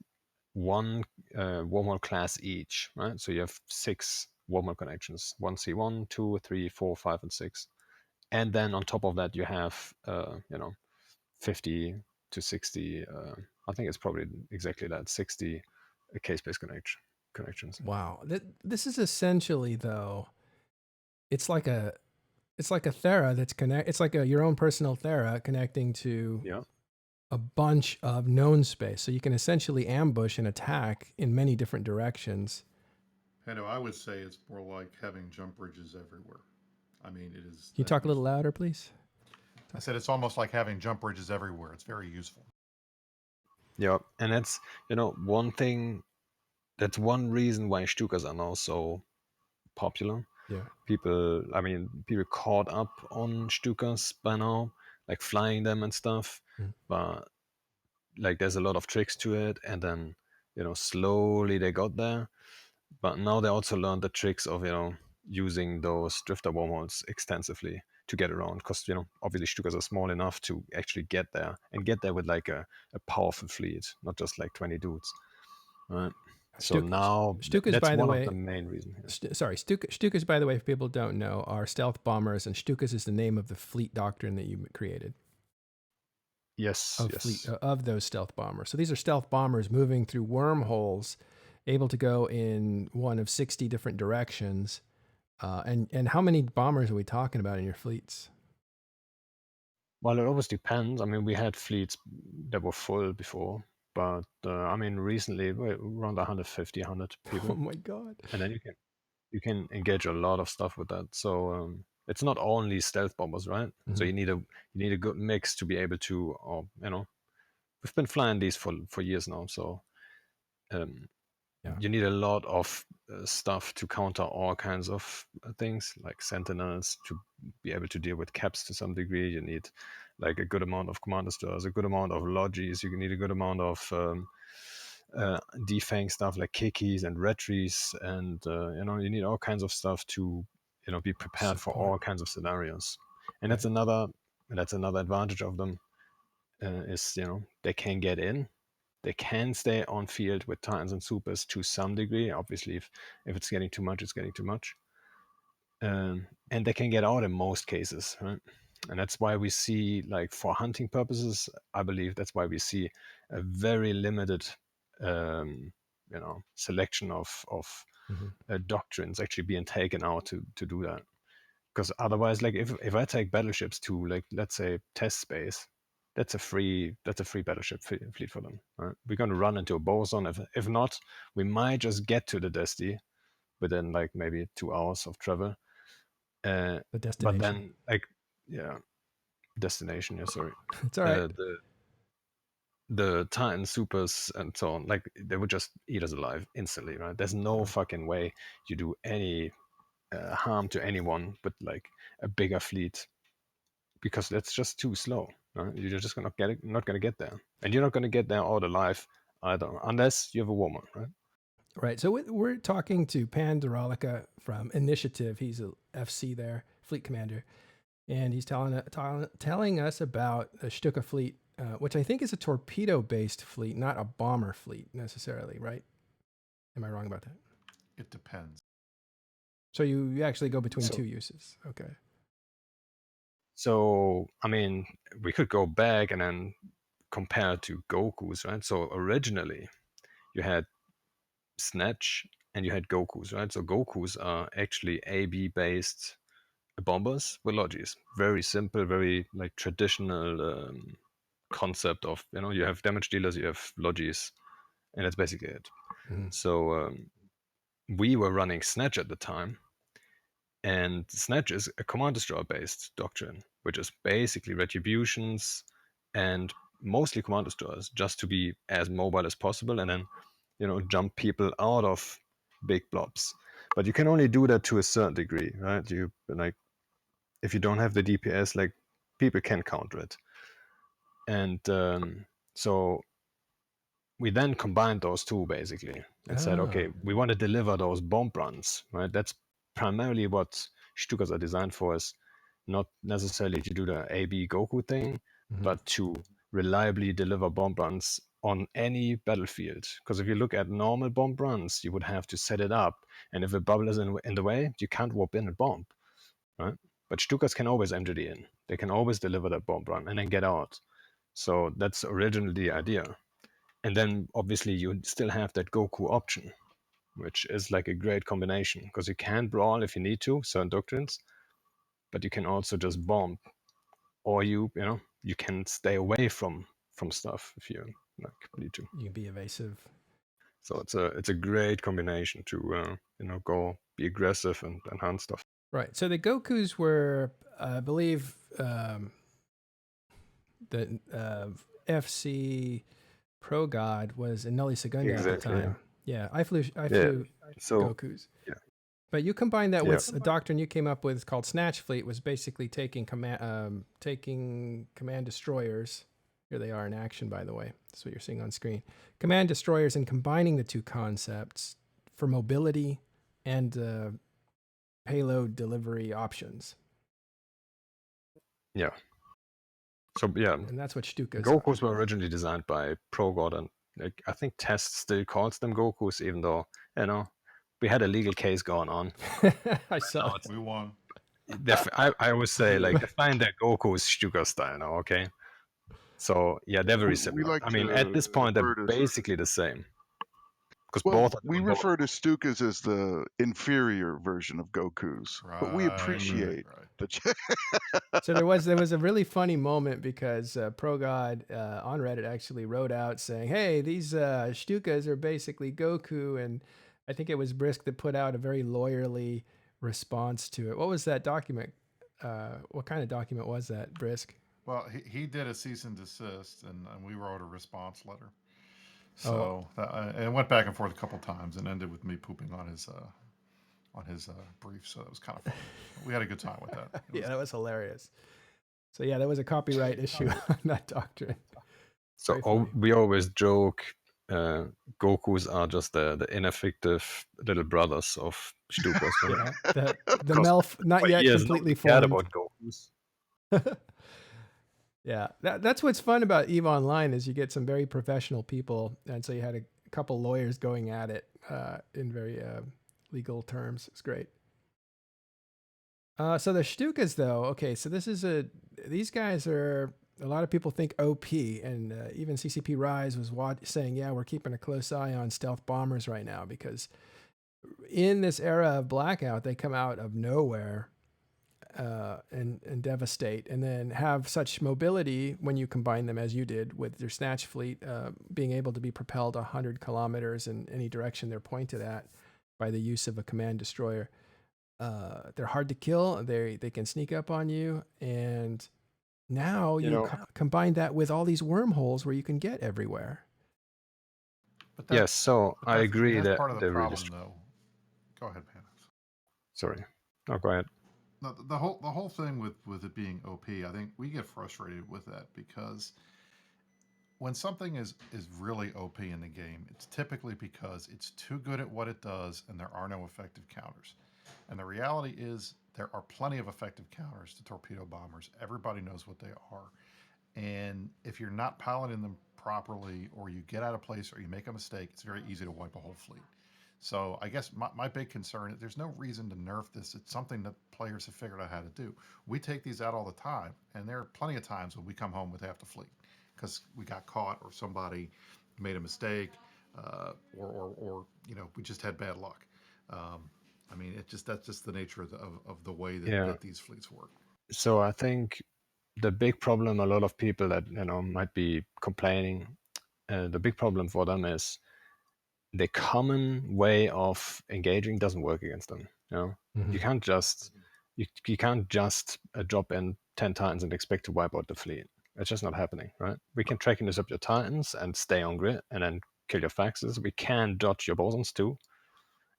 one wormhole class each, right? So you have 6 wormhole connections: one C1, 2, 3, 4, 5, and 6. And then on top of that, you have 50 to 60. I think it's probably exactly that, 60 case-based connections. Wow. This is essentially though, it's like a Thera that's connect. It's like your own personal Thera connecting to Yeah. a bunch of known space. So you can essentially ambush and attack in many different directions. Pando, I would say it's more like having jump bridges everywhere. I mean, it is Can you that talk a little useful. louder, please? I said it's almost like having jump bridges everywhere. It's very useful. Yeah. And that's, one thing, that's one reason why Stukas are now so popular. Yeah. People caught up on Stukas by now, like flying them and stuff. Mm. But like there's a lot of tricks to it, and then slowly they got there. But now they also learned the tricks of using those drifter wormholes extensively to get around, because obviously Stukas are small enough to actually get there, and get there with like a powerful fleet, not just like 20 dudes, right? So now Stukas, that's by the one of way, the main reasons. Stukas, by the way, if people don't know, are stealth bombers, and Stukas is the name of the fleet doctrine that you created. Yes, Of yes. fleet of those stealth bombers. So these are stealth bombers moving through wormholes, able to go in one of 60 different directions. And how many bombers are we talking about in your fleets? Well, it always depends. I mean, we had fleets that were full before, but recently we're around 150, 100 people. Oh my god! And then you can engage a lot of stuff with that. So it's not only stealth bombers, right? So Mhm. you need a good mix to be able to, we've been flying these for years now. So um, Yeah. you need a lot of stuff to counter all kinds of things, like sentinels, to be able to deal with caps to some degree. You need like a good amount of commander stores, a good amount of logis. You need a good amount of defang stuff like kikis and retries, and you need all kinds of stuff to be prepared for Support. all kinds of scenarios. And Right. that's another advantage of them, is they can get in, they can stay on field with Titans and Supers to some degree. Obviously, if it's getting too much, it's getting too much. And they can get out in most cases, right? And that's why we see, like, for hunting purposes, I believe that's why we see a very limited, selection of Mhm. doctrines actually being taken out to do that. Because otherwise, like, if I take battleships to, like, let's say test space, that's a free battleship fleet for them. Right? We're going to run into a boson. If not, we might just get to the Desti, within like maybe 2 hours of travel. The But destination. then like destination, sorry. It's all right. The Titan supers and so on, like they would just eat us alive instantly, right? There's no fucking way you do any harm to anyone with like a bigger fleet, because that's just too slow, right? You're just not gonna get there, and you're not gonna get there all alive either, unless you have a woman, right? Right. So we're talking to Pandoralica from Initiative. He's a FC there, fleet commander, and he's telling us about the Stuka fleet, which I think is a torpedo-based fleet, not a bomber fleet necessarily, right? Am I wrong about that? It depends. So you actually go between two uses. Okay. So I mean, we could go back and then compare to Goku's, right? So originally, you had Snatch and you had Goku's, right? So Goku's are actually AB based bombers with logis. Very simple, very like traditional concept of, you have damage dealers, you have logis, and that's basically it. Mhm. So we were running Snatch at the time, and Snatch is a command destroyer based doctrine, which is basically retributions and mostly command destroyers, just to be as mobile as possible and then jump people out of big blobs. But you can only do that to a certain degree, right? You like, if you don't have the DPS, like people can counter it. And so we then combined those two basically and said, okay, we want to deliver those bomb runs, right? That's primarily what Stukas are designed for, is not necessarily to do the AB Goku thing, but to reliably deliver bomb runs on any battlefield. Because if you look at normal bomb runs, you would have to set it up, and if a bubble is in the way, you can't warp in and bomb, right? But Stukas can always MGD in. They can always deliver that bomb run and then get out. So that's originally the idea. And then obviously you still have that Goku option, which is like a great combination, because you can brawl if you need to, certain doctrines, but you can also just bomb, or you can stay away from stuff if you like need to. You can be evasive. So it's a great combination to go be aggressive and hunt stuff. Right. So the Gokus were, I believe, the FC Pro God was in Nulli Segunda at the Exactly, time. Yeah, I flew So Gokus. yeah. But you combine that Yeah. with a doctrine you came up with called Snatch Fleet, was basically taking command destroyers. Here they are in action, by the way. That's what you're seeing on screen. Command destroyers, and combining the two concepts for mobility and payload delivery options. Yeah. So yeah, And that's what Stukas Gokus were originally designed by ProGod, and like, I think Test still calls them Gokus, even though we had a legal case going on. I saw it. We won. I always say, like, define that Goku's Stuka style now, okay? So yeah, they're very We similar. like I mean, to at this point, they're refer to- basically the same. Because Well, both we refer to Stukas as the inferior version of Goku's, but we appreciate the. So there was a really funny moment because ProGod on Reddit actually wrote out saying, "Hey, these Stukas are basically Goku," and I think it was Brisk that put out a very lawyerly response to it. What was that document? What kind of document was that, Brisk? Well, he did a cease and desist, and we wrote a response letter. So it went back and forth a couple times, and ended with me pooping on his brief. So it was kind of fun. We had a good time with that. That was hilarious. So yeah, there was a copyright issue on that doctrine. So we always joke, Gokus are just the ineffective little brothers of Stukas. Yeah, the MILF not yet completely formed. About Gokus. Yeah, that's what's fun about EVE Online is you get some very professional people, and so you had a couple lawyers going at it in very legal terms. It's great. So the Stukas, though, okay, so these guys are, a lot of people think OP, and even CCP Rise was saying, yeah, we're keeping a close eye on stealth bombers right now, because in this era of Blackout, they come out of nowhere and devastate, and then have such mobility when you combine them as you did with your Snatch Fleet, being able to be propelled 100 kilometers in any direction they're pointed at. by the use of a command destroyer. They're hard to kill. They can sneak up on you, and now you combine that with all these wormholes where you can get everywhere. But Yes, so I agree that's that part of the they're really problem, though. Go ahead, Panda. Sorry. No, go ahead. No, the whole thing with it being OP, I think we get frustrated with that because when something is really OP in the game, it's typically because it's too good at what it does and there are no effective counters. And the reality is there are plenty of effective counters to torpedo bombers. Everybody knows what they are. And if you're not piloting them properly, or you get out of place, or you make a mistake, it's very easy to wipe a whole fleet. So I guess my big concern is there's no reason to nerf this. It's something that players have figured out how to do. We take these out all the time, and there are plenty of times when we come home with half the fleet because we got caught or somebody made a mistake, or we just had bad luck. I mean, that's just the nature of the way that these fleets work. So I think the big problem, a lot of people that might be complaining, the big problem for them is the common way of engaging doesn't work against them. You can't just you can't just drop in 10 titans and expect to wipe out the fleet. It's just not happening, right? We can track and disrupt your titans and stay on grid and then kill your faxes. We can dodge your bosons too.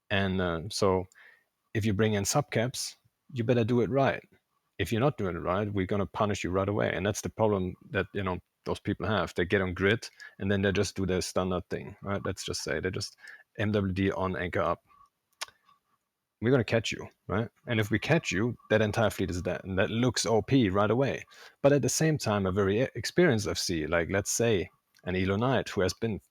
And so if you bring in subcaps, you better do it right. If you're not doing it right, we're going to punish you right away. And that's the problem that those people have. They get on grid and then they just do their standard thing, right? Let's just say they just MWD on, anchor up. We're going to catch you, right? And if we catch you, that entire fleet is dead. And that looks OP right away. But at the same time, a very experienced FC, like let's say an Elo Knight, who has been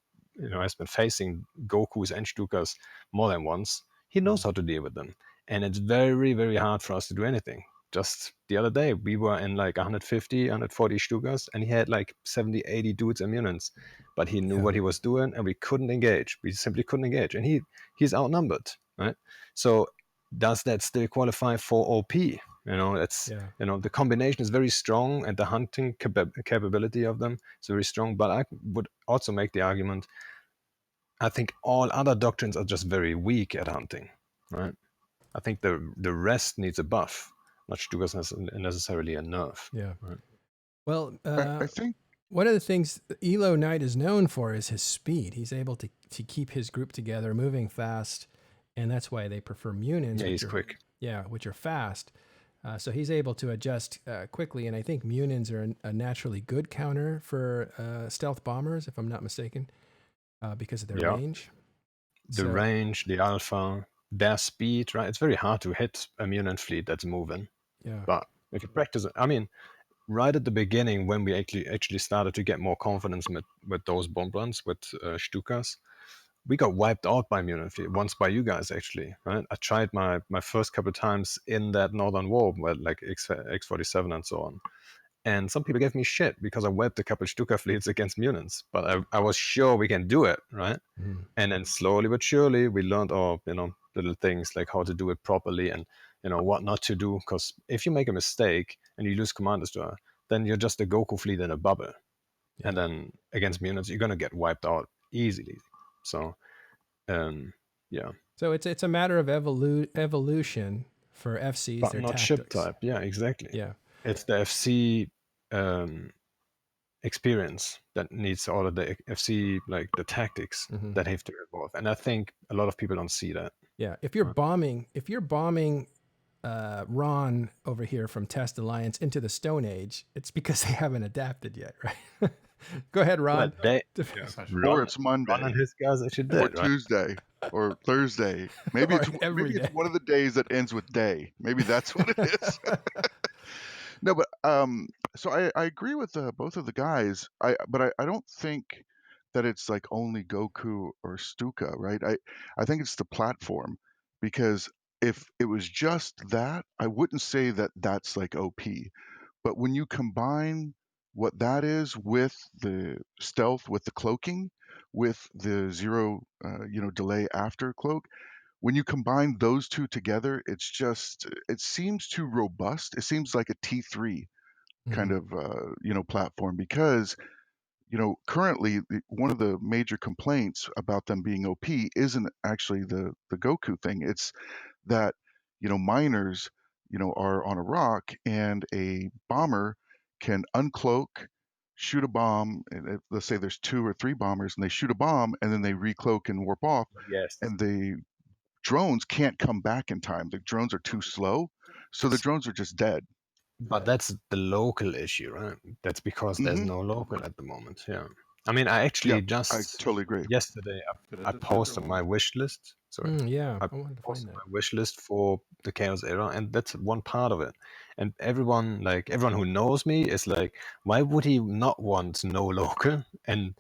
facing Gokus and Stukas more than once, he knows how to deal with them. And it's very, very hard for us to do anything. Just the other day, we were in like 150, 140 Stukas, and he had like 70, 80 dudes immunants. But he knew what he was doing, and we couldn't engage. We simply couldn't engage. And he's outnumbered, right? So does that still qualify for OP? The combination is very strong, and the hunting capability of them is very strong. But I would also make the argument, I think all other doctrines are just very weak at hunting, right? I think the rest needs a buff, not Stugas necessarily a nerf. Yeah. Right? Well, I think one of the things Elo Knight is known for is his speed. He's able to keep his group together, moving fast, and that's why they prefer Munins. Yeah, he's quick. Yeah, which are fast. So he's able to adjust quickly, and I think Munins are a naturally good counter for stealth bombers, if I'm not mistaken, because of their range. The range, the alpha, their speed, right? It's very hard to hit a Munin fleet that's moving. Yeah. But if you practice it, I mean, right at the beginning, when we actually started to get more confidence with those bomb runs, with Stukas, we got wiped out by Munin fleet, once by you guys, actually, right? I tried my first couple of times in that Northern War, like X47 and so on. And some people gave me shit because I wiped a couple Stuka fleets against Munins. But I was sure we can do it, right? Mm. And then slowly but surely, we learned our, little things like how to do it properly and, what not to do. Because if you make a mistake and you lose Command Destroyer, then you're just a Goku fleet in a bubble. Yeah. And then against Munins, you're going to get wiped out easily. So, yeah. So it's a matter of evolution for FCs. But their not tactics. ship type. Yeah, exactly. Yeah. It's the FC experience that needs all of the FC, like the tactics that have to evolve. And I think a lot of people don't see that. Yeah. If you're bombing Ron over here from Test Alliance into the Stone Age, it's because they haven't adapted yet, right? Go ahead, Ron. Or it's Monday. Ron and his guys actually did, or Tuesday. Or Thursday. Maybe it's one of the days that ends with day. Maybe that's what it is. No, but so I agree with both of the guys. But I don't think that it's like only Goku or Stuka, right? I think it's the platform, because if it was just that, I wouldn't say that that's like OP. But when you combine what that is with the stealth, with the cloaking, with the zero, delay after cloak, when you combine those two together, it seems too robust. It seems like a T3 kind of, platform, because currently one of the major complaints about them being OP isn't actually the Goku thing. It's that, miners, are on a rock and a bomber can uncloak, shoot a bomb. And let's say there's 2 or 3 bombers and they shoot a bomb and then they recloak and warp off. Yes. And the drones can't come back in time. The drones are too slow. So the drones are just dead. But that's the local issue, right? That's because there's no local at the moment. Yeah. I mean, I actually I totally agree. yesterday I posted my wish list. Sorry. Yeah, I wanted to find posted that. my wish list for the Chaos Era, and that's one part of it. And everyone who knows me is like, why would he not want no local? And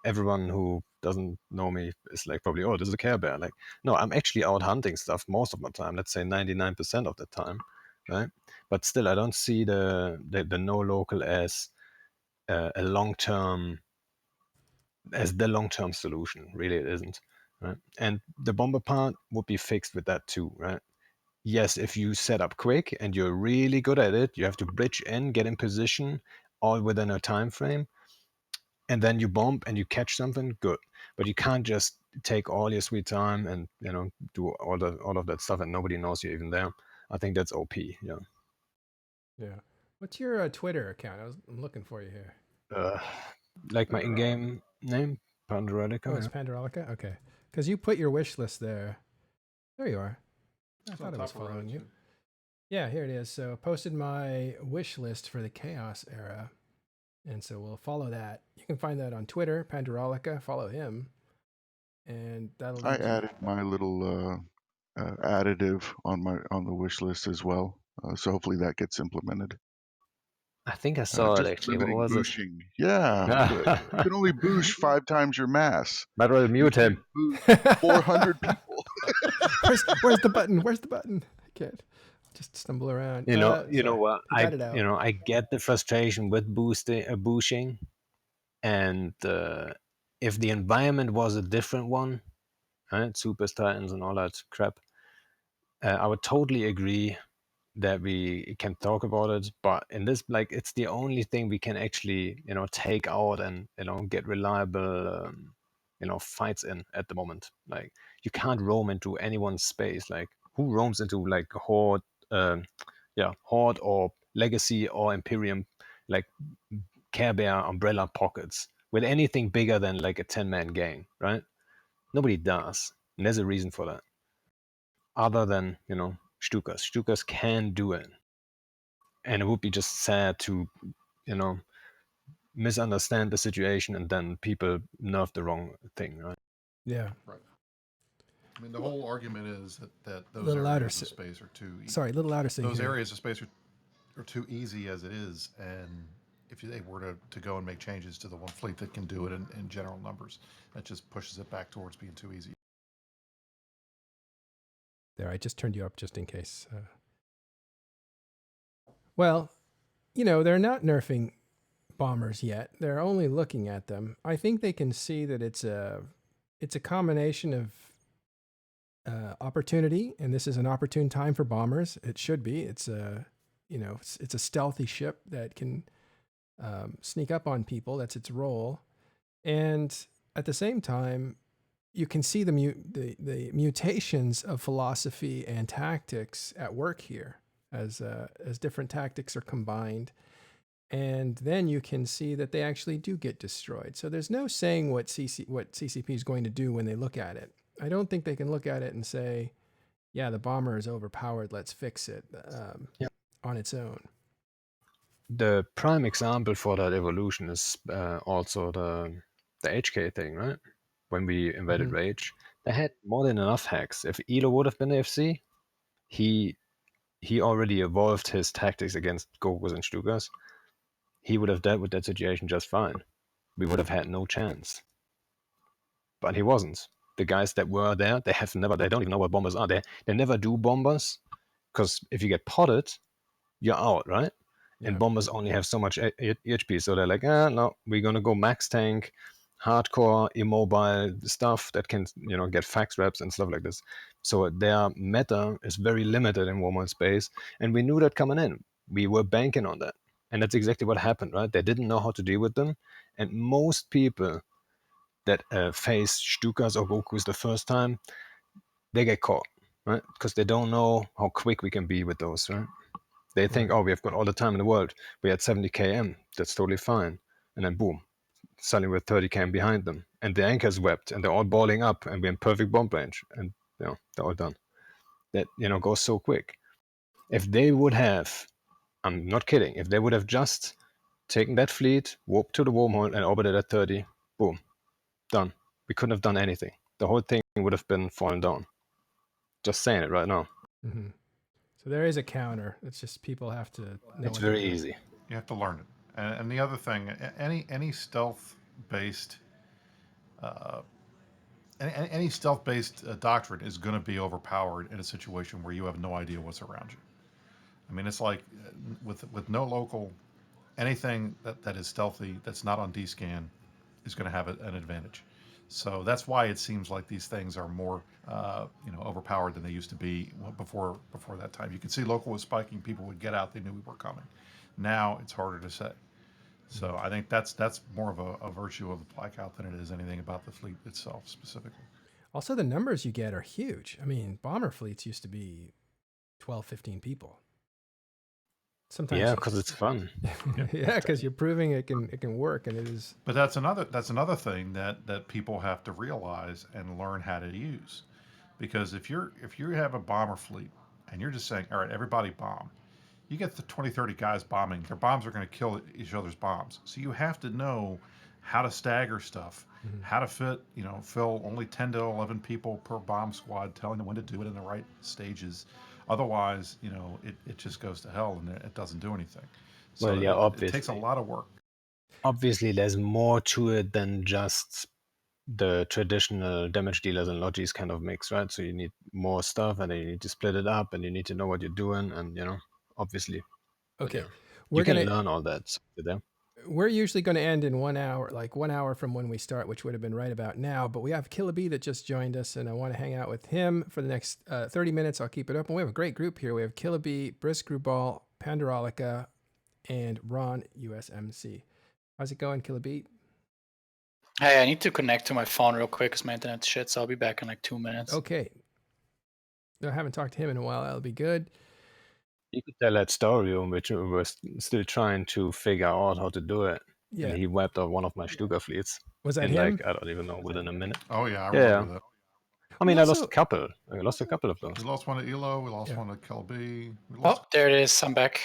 everyone who doesn't know me is like, probably, oh, this is a Care Bear. Like, no, I'm actually out hunting stuff most of my time. Let's say 99% of the time, right? But still, I don't see the no local as a long-term, as the long-term solution. Really, it isn't, right? And the bomber part would be fixed with that too, right? Yes, if you set up quick and you're really good at it, you have to bridge in, get in position, all within a time frame, and then you bomb and you catch something, good. But you can't just take all your sweet time and do all of that stuff and nobody knows you're even there. I think that's OP. Yeah. Yeah. What's your Twitter account? I'm looking for you here. Like my in-game name, Pandorelica. Oh, it's Pandorelica? Okay. Because you put your wish list there. There you are. I It's thought on I was top of following Reddit, you. too. Yeah, here it is. So I posted my wish list for the Chaos Era. And so we'll follow that. You can find that on Twitter, Pandorelica. Follow him. And that'll I lead you. added my little additive on the wish list as well. So hopefully that gets implemented. I think I saw it Just actually. What limiting was it? booshing. Yeah, you can only boosh 5 times your mass. Might well mute You him. can't boosh 400 people. Where's the button? Where's the button? I can't. Just stumble around. You know So what? I got it out. I get the frustration with boosting, and if the environment was a different one, right? Super Titans and all that crap, I would totally agree that we can talk about it. But in this, like, it's the only thing we can actually, take out and get reliable, fights in at the moment. Like, you can't roam into anyone's space. Like, who roams into like Horde, Horde or Legacy or Imperium, like Care Bear umbrella pockets with anything bigger than like a 10-man gang, right? Nobody does. And there's a reason for that. Other than, Stukas. Stukas can do it. And it would be just sad to, misunderstand the situation and then people nerf the wrong thing, right? Yeah. Right. I mean, the whole argument is that those Little louder, areas of space are too easy. Sorry, a little louder. Those areas of space are too easy as it is, and if they were to go and make changes to the one fleet that can do it in general numbers, that just pushes it back towards being too easy. There, I just turned you up just in case. Well, they're not nerfing bombers yet. They're only looking at them. I think they can see that it's a combination of opportunity, and this is an opportune time for bombers. It should be. It's a it's a stealthy ship that can sneak up on people. That's its role, and at the same time, you can see the mutations of philosophy and tactics at work here as different tactics are combined. And then you can see that they actually do get destroyed. So there's no saying what CCP is going to do when they look at it. I don't think they can look at it and say, yeah, the bomber is overpowered, let's fix it on its own. The prime example for that evolution is also the HK thing, right? When we invaded Rage, they had more than enough hacks. If Elo would have been AFC, he already evolved his tactics against Gokus and Stukas. He would have dealt with that situation just fine. We would have had no chance. But he wasn't. The guys that were there, they don't even know what bombers are. They never do bombers, because if you get potted, you're out, right? Yeah. And bombers only have so much HP, so they're like, no, we're gonna go max tank, hardcore, immobile stuff that can, get fax reps and stuff like this. So their meta is very limited in Wormhole space, and we knew that coming in. We were banking on that. And that's exactly what happened, right? They didn't know how to deal with them. And most people that face Stukas or Gokus the first time, they get caught, right? Because they don't know how quick we can be with those, right? They think, oh, we have got all the time in the world. We had 70 km. That's totally fine. And then boom, suddenly we're 30 km behind them. And the anchor's webbed and they're all balling up and we're in perfect bomb range. And, they're all done. That, goes so quick. If they would have, I'm not kidding, if they would have just taken that fleet, warped to the wormhole and orbited at 30, boom, done. We couldn't have done anything. The whole thing would have been fallen down. Just saying it right now. Mm-hmm. So there is a counter. It's just people have to know. It's very easy. You have to learn it. And the other thing, any stealth based any stealth based doctrine is going to be overpowered in a situation where you have no idea what's around you. I mean, it's like with no local, anything that is stealthy that's not on D-scan is going to have an advantage. So that's why it seems like these things are more, overpowered than they used to be before that time. You could see local was spiking; people would get out; they knew we were coming. Now it's harder to say. So I think that's more of a virtue of the blackout than it is anything about the fleet itself specifically. Also, the numbers you get are huge. I mean, bomber fleets used to be 12, 15 people. Sometimes, yeah, because it's fun. Yeah, because you're proving it can work, and it is. But that's another thing that people have to realize and learn how to use, because if you have a bomber fleet and you're just saying, all right, everybody bomb, you get the 20, 30 guys bombing. Their bombs are going to kill each other's bombs. So you have to know how to stagger stuff, how to fill only 10 to 11 people per bomb squad, telling them when to do it in the right stages. Otherwise, it just goes to hell and it doesn't do anything. So well, yeah, obviously. It takes a lot of work. Obviously, there's more to it than just the traditional damage dealers and logis kind of mix, right? So you need more stuff and then you need to split it up and you need to know what you're doing and, obviously. Okay. Yeah. You can learn all that. So we're usually going to end in 1 hour, like 1 hour from when we start, which would have been right about now. But we have Killah B that just joined us, and I want to hang out with him for the next 30 minutes. I'll keep it open. We have a great group here. We have Killah B, Brisk Grubal, Pandarolica, and Ron USMC. How's it going, Killah B? Hey, I need to connect to my phone real quick because my internet's shit, so I'll be back in like 2 minutes. Okay. I haven't talked to him in a while. That'll be good. You could tell that story in which we were still trying to figure out how to do it. Yeah. And he wiped out one of my Stuka fleets. Was that him? I don't even know, within a minute. Oh, yeah, I remember that. I mean, I lost a couple. I lost a couple of those. We lost one to Elo. We lost one to Killah B. There it is. I'm back.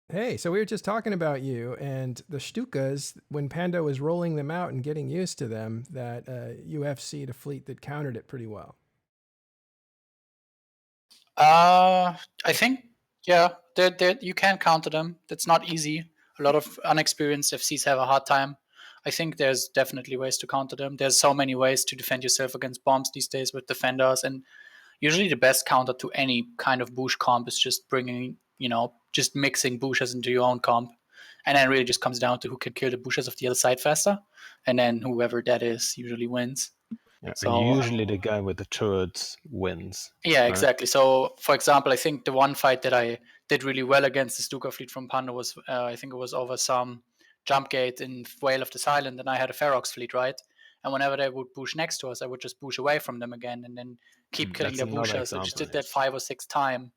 Hey, so we were just talking about you and the Stukas, when Pando was rolling them out and getting used to them, that UFC'd a fleet that countered it pretty well. I think, yeah, you can counter them. That's not easy. A lot of unexperienced FCs have a hard time. I think there's definitely ways to counter them. There's so many ways to defend yourself against bombs these days with defenders, and usually the best counter to any kind of bush comp is just bringing, just mixing bushes into your own comp. And then it really just comes down to who can kill the bushes of the other side faster. And then whoever that is usually wins. Yeah, so, and usually the guy with the turrets wins. Yeah, right? Exactly. So, for example, I think the one fight that I did really well against the Stuka fleet from Pando was, I think it was over some jump gate in Whale of this Island, and I had a Ferox fleet, right? And whenever they would push next to us, I would just push away from them again and then keep killing their bushers. I just did that 5 or 6 times.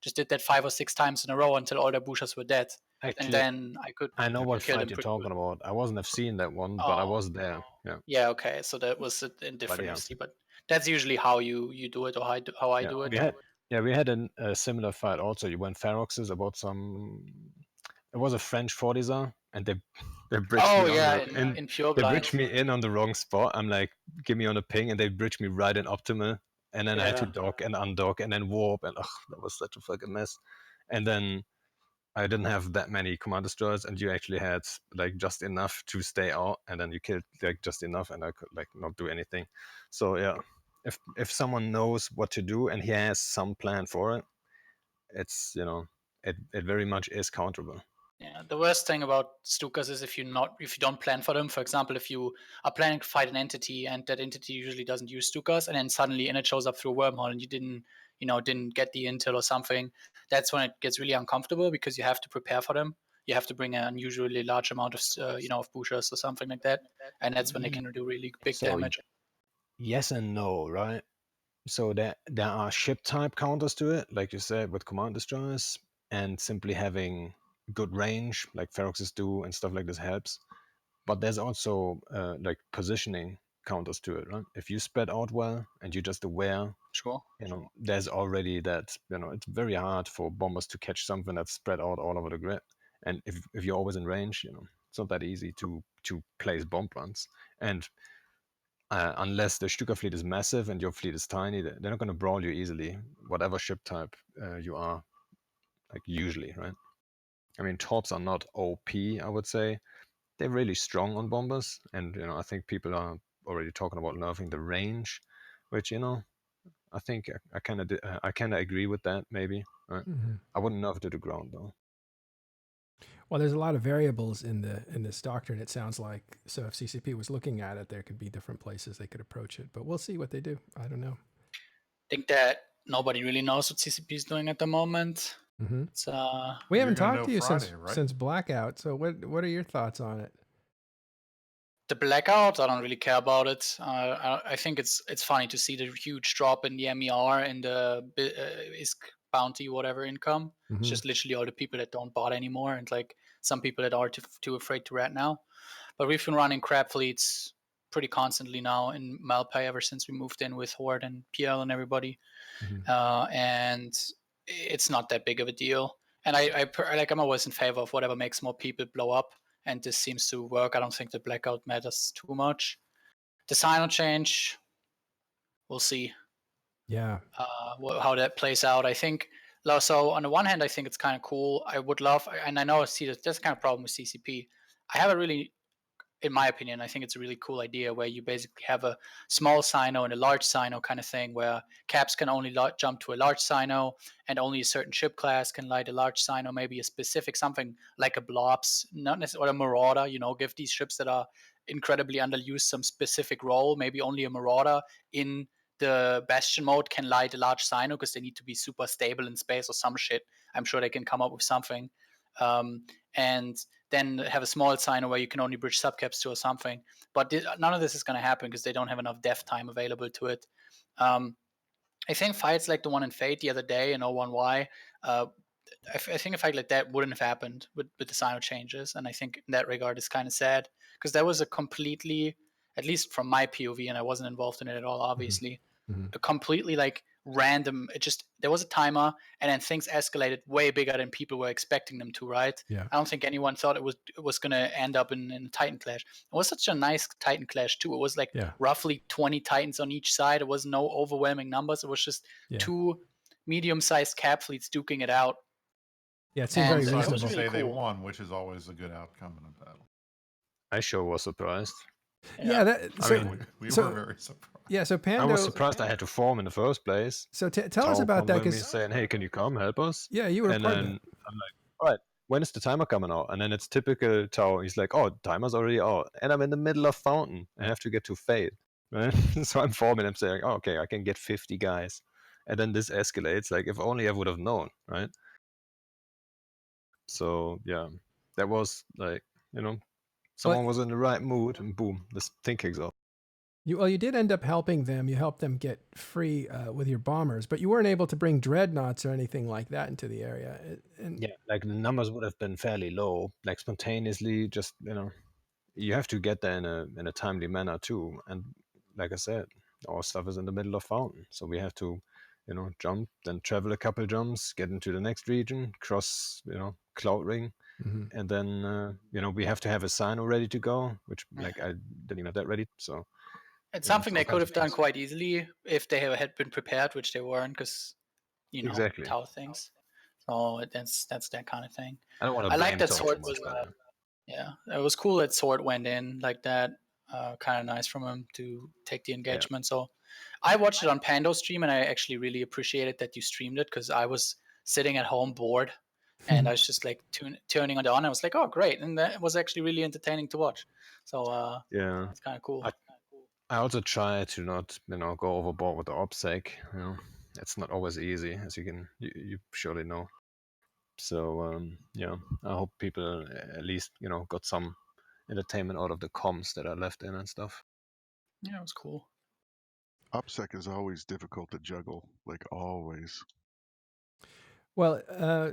Just did that 5 or 6 times in a row until all their bushers were dead. Actually, and then I know what fight you're talking about. I wasn't have seen that one, but I was there. Yeah. Yeah. Okay. So that was in different FC, but that's usually how you do it, or how I do it. We had a similar fight also. You went Feroxes about some. It was a French Fortizar, and they bridged me in pure they bridged me in on the wrong spot. I'm like, give me on a ping, and they bridged me right in optimal, and then I had to dock and undock and then warp, and that was such a fucking mess. And then I didn't have that many command destroyers, and you actually had like just enough to stay out, and then you killed like just enough, and I could like not do anything. So yeah, if someone knows what to do and he has some plan for it, it's it very much is counterable. Yeah, the worst thing about Stukas is if you don't plan for them. For example, if you are planning to fight an entity and that entity usually doesn't use Stukas, and then suddenly it shows up through a wormhole and you didn't get the intel or something, that's when it gets really uncomfortable because you have to prepare for them. you have to bring an unusually large amount of of pushers or something like that, and that's when they can do really big damage. Yes and no, right? So there are ship type counters to it, like you said, with command destroyers, and simply having good range, like Feroxes do, and stuff like this helps. But there's also like positioning counters to it, right? If you spread out well and you're just aware, Sure. There's already that, it's very hard for bombers to catch something that's spread out all over the grid. And if you're always in range, it's not that easy to place bomb runs. And unless the Stuka fleet is massive and your fleet is tiny, they're not going to brawl you easily, whatever ship type you are, like usually, right? I mean, Torps are not OP, I would say. They're really strong on bombers, and I think people are already talking about nerfing the range, which I think I kind of agree with that, maybe. Right? Mm-hmm. I wouldn't nerf to the ground though. Well, there's a lot of variables in this doctrine, it sounds like. So if CCP was looking at it, there could be different places they could approach it. But we'll see what they do. I don't know. I think that nobody really knows what CCP is doing at the moment. Mm-hmm. It's, we haven't talked to you Friday, right? since Blackout. So what are your thoughts on it? The Blackout, I don't really care about it. I think it's funny to see the huge drop in the MER and the ISK bounty, whatever income. Mm-hmm. It's just literally all the people that don't bot anymore, and like some people that are too afraid to rat now. But we've been running crab fleets pretty constantly now in Malpay ever since we moved in with Horde and PL and everybody. Mm-hmm. And it's not that big of a deal. And I'm always in favor of whatever makes more people blow up. And this seems to work. I don't think the blackout matters too much. The Sino change, we'll see. Yeah. How that plays out. I think, so on the one hand, I think it's kind of cool. I would love, and I know that's kind of problem with CCP. I have a really, in my opinion, I think it's a really cool idea where you basically have a small Sino and a large Sino kind of thing where caps can only jump to a large Sino and only a certain ship class can light a large Sino, maybe a specific something like a Blops, not necessarily a Marauder, give these ships that are incredibly underused some specific role, maybe only a Marauder in the Bastion mode can light a large Sino because they need to be super stable in space or some shit. I'm sure they can come up with something. And then have a small Sino where you can only bridge subcaps to or something. But none of this is going to happen because they don't have enough dev time available to it. I think fights like the one in Fate the other day in 01Y, I think a fight like that wouldn't have happened with the Sino changes. And I think in that regard it's kind of sad because that was a completely, at least from my POV, and I wasn't involved in it at all, obviously, a completely like random, there was a timer and then things escalated way bigger than people were expecting them to, right? Yeah. I don't think anyone thought it was going to end up in a Titan clash. It was such a nice Titan clash too. It was like roughly 20 Titans on each side. It was no overwhelming numbers. It was just two medium-sized cap fleets duking it out. Yeah, it seemed very reasonable. It was really cool. They won, which is always a good outcome in a battle. I sure was surprised. Yeah, we were very surprised. Yeah, so Pando, I was surprised I had to form in the first place. So tell us about that, because saying, "Hey, can you come help us?" Yeah, you were. And then I'm like, "All right, when is the timer coming out?" And then it's typical Tao. He's like, "Oh, timer's already out," and I'm in the middle of Fountain. I have to get to Fate, right? So I'm forming. I'm saying, "Oh, okay, I can get 50 guys," and then this escalates. Like, if only I would have known, right? So yeah, that was like, someone was in the right mood, and boom, this thing kicks off. You did end up helping them. You helped them get free with your bombers, but you weren't able to bring dreadnoughts or anything like that into the area. Yeah, like the numbers would have been fairly low, like spontaneously. Just you have to get there in a timely manner too. And like I said, our stuff is in the middle of Fountain, so we have to, jump, then travel a couple jumps, get into the next region, cross, Cloud Ring. And then, we have to have a Sino ready to go, which like I didn't even have that ready. So it's something they could have done quite easily if they had been prepared, which they weren't, because exactly Tau things. So that's that kind of thing. I don't want to. I like that Sword was. Yeah, it was cool that Sword went in like that. Kind of nice from him to take the engagement. Yeah. So I watched it on Pando stream, and I actually really appreciated that you streamed it, because I was sitting at home bored. And I was just like turning it on. I was like, "Oh, great!" And that was actually really entertaining to watch. So yeah, it's kind of cool. I also try to not, go overboard with the OPSEC. It's not always easy, as you surely know. So yeah, I hope people at least got some entertainment out of the comms that are left in and stuff. Yeah, it was cool. OPSEC is always difficult to juggle, like always. Well,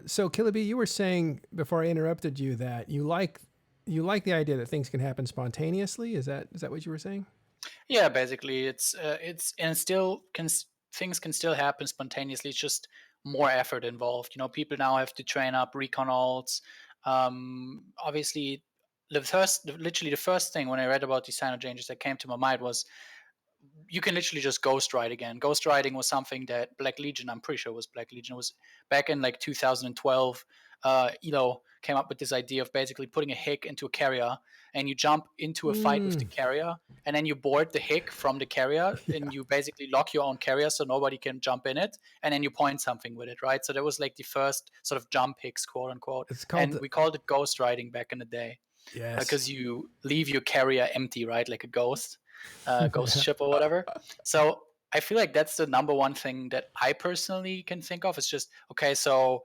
so Killah, you were saying before I interrupted you that you like the idea that things can happen spontaneously. Is that what you were saying? Yeah, basically, it's and still things can still happen spontaneously. It's just more effort involved. People now have to train up recon alts. Obviously, literally the first thing when I read about these Sino changes that came to my mind was you can literally just ghost ride again. Ghost riding was something that Black Legion, I'm pretty sure it was Black Legion, was back in like 2012. Elo came up with this idea of basically putting a hick into a carrier, and you jump into a fight with the carrier, and then you board the hick from the carrier, and you basically lock your own carrier so nobody can jump in it, and then you point something with it, right? So that was like the first sort of jump hicks, quote unquote. We called it ghost riding back in the day. Yes. Because you leave your carrier empty, right? Like a ghost ship or whatever. So I feel like that's the number one thing that I personally can think of. It's just, okay, so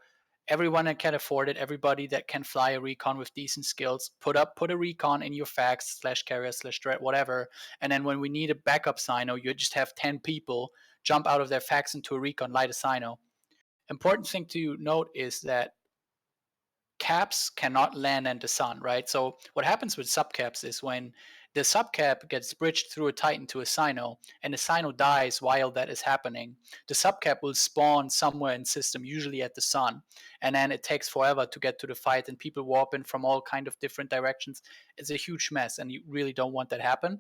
everyone that can afford it, everybody that can fly a recon with decent skills, put a recon in your fax /carrier/dread, whatever. And then when we need a backup Sino, you just have 10 people jump out of their fax into a recon, light a Sino. Important thing to note is that caps cannot land in the sun, right? So what happens with subcaps is when the subcap gets bridged through a Titan to a Sino, and the Sino dies while that is happening, the subcap will spawn somewhere in system, usually at the sun, and then it takes forever to get to the fight, and people warp in from all kind of different directions. It's a huge mess, and you really don't want that happen.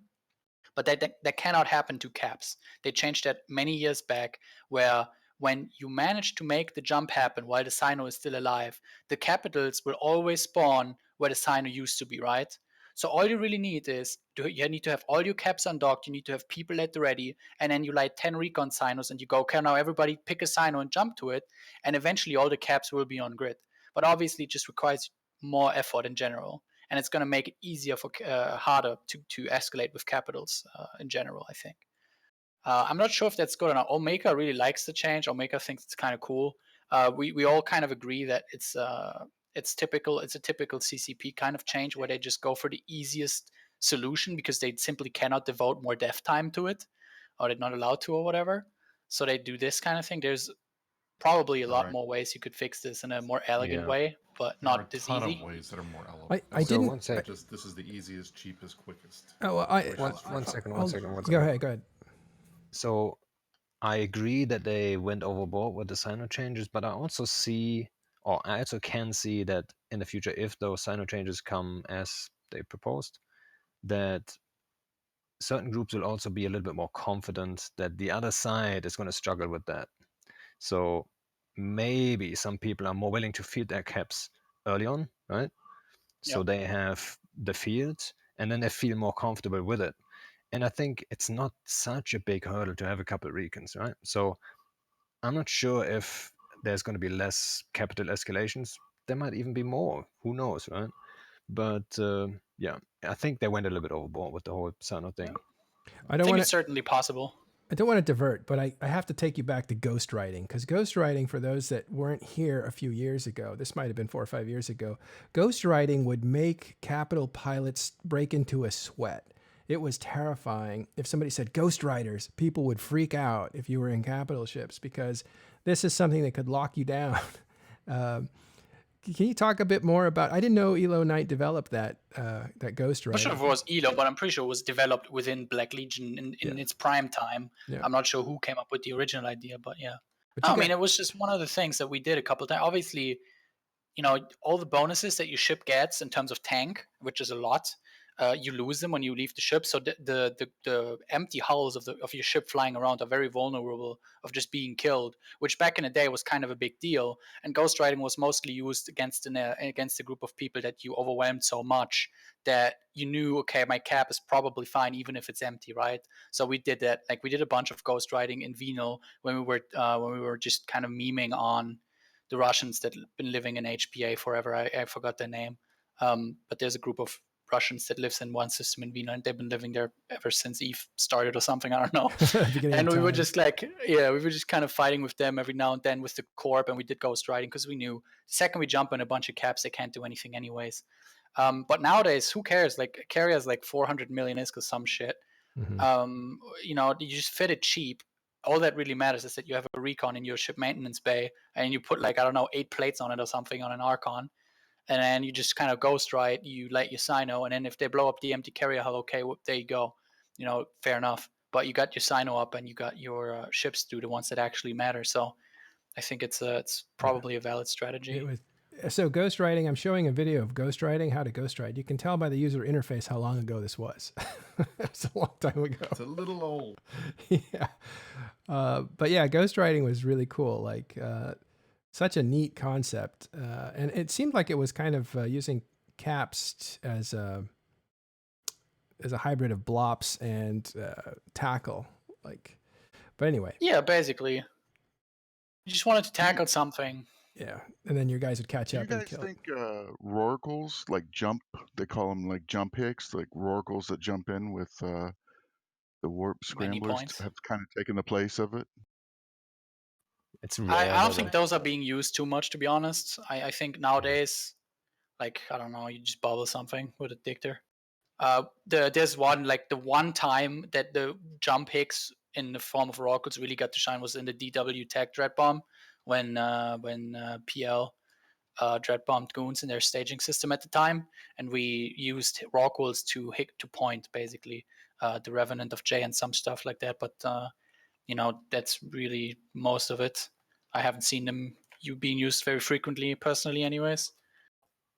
But that cannot happen to caps. They changed that many years back, where when you manage to make the jump happen while the Sino is still alive, the capitals will always spawn where the Sino used to be, right? So all you really need is you need to have all your caps undocked, you need to have people at the ready, and then you light 10 recon Sinos and you go, okay, now everybody pick a Sino and jump to it, and eventually all the caps will be on grid. But obviously it just requires more effort in general, and it's going to make it easier for harder to escalate with capitals in general, I think. I'm not sure if that's good or not. Omega really likes the change. Omega thinks it's kind of cool. We all kind of agree that it's typical. It's a typical CCP kind of change where they just go for the easiest solution because they simply cannot devote more dev time to it, or they're not allowed to, or whatever. So they do this kind of thing. There's probably a lot more ways you could fix this in a more elegant way, but not this easy. There are a ton of ways that are more elegant. I didn't. One sec. This is the easiest, cheapest, quickest. Oh, one second. Go ahead. So I agree that they went overboard with the Sino changes, but I also can see that in the future, if those Sino changes come as they proposed, that certain groups will also be a little bit more confident that the other side is going to struggle with that. So maybe some people are more willing to field their caps early on, right? So they have the field and then they feel more comfortable with it. And I think it's not such a big hurdle to have a couple of recons, right? So I'm not sure if there's going to be less capital escalations. There might even be more. Who knows, right? But yeah, I think they went a little bit overboard with the whole Sino thing. I think it's certainly possible. I don't want to divert, but I have to take you back to ghost riding, because ghost riding, for those that weren't here a few years ago, this might have been 4 or 5 years ago, ghost riding would make capital pilots break into a sweat. It was terrifying. If somebody said ghost riders, people would freak out if you were in capital ships, because this is something that could lock you down. Can you talk a bit more about? I didn't know Elo Knight developed that ghost riding. I'm not sure if it was Elo, but I'm pretty sure it was developed within Black Legion in its prime time. Yeah. I'm not sure who came up with the original idea, but yeah. I mean, it was just one of the things that we did a couple of times. Obviously, all the bonuses that your ship gets in terms of tank, which is a lot, you lose them when you leave the ship. So the empty hulls of your ship flying around are very vulnerable of just being killed, which back in the day was kind of a big deal. And ghost riding was mostly used against a group of people that you overwhelmed so much that you knew, okay, my cap is probably fine even if it's empty, right? So we did that. Like we did a bunch of ghost riding in Vino when we were just kind of memeing on the Russians that have been living in HPA forever. I forgot their name, but there's a group of Russians that lives in one system in Vienna, and they've been living there ever since Eve started or something. I don't know. And we were just like, we were just kind of fighting with them every now and then with the Corp, and we did ghost riding because we knew the second we jump in a bunch of caps, they can't do anything anyways. But nowadays, who cares? Like, Carrier has like 400 million ISK or some shit. Mm-hmm. You just fit it cheap. All that really matters is that you have a recon in your ship maintenance bay, and you put like, I don't know, 8 plates on it or something on an Archon. And then you just kind of ghost ride, you light your Sino, and then if they blow up the empty carrier hull, okay, well, there you go. Fair enough. But you got your Sino up and you got your ships through, the ones that actually matter. So I think it's probably a valid strategy. So ghost riding, I'm showing a video of ghost riding, how to ghost ride. You can tell by the user interface how long ago this was. It's a long time ago. It's a little old. Yeah. But yeah, ghost riding was really cool. Like, such a neat concept. And it seemed like it was kind of using caps as a hybrid of blops and tackle. Like, but anyway. Yeah, basically. You just wanted to tackle something. Yeah, and then your guys would catch up and kill. Do you guys think roracles, like jump, they call them like jump hicks, like roracles that jump in with the warp scramblers have kind of taken the place of it? It's rare. I don't think those are being used too much, to be honest. I think nowadays, like, I don't know, you just bubble something with a dictator. There's the one time that the jump hicks in the form of oracles really got to shine was in the DW Tech Dread Bomb, when PL dread bombed goons in their staging system at the time, and we used oracles to hit to point basically the Revenant of J and some stuff like that. But that's really most of it. I haven't seen them being used very frequently personally, anyways.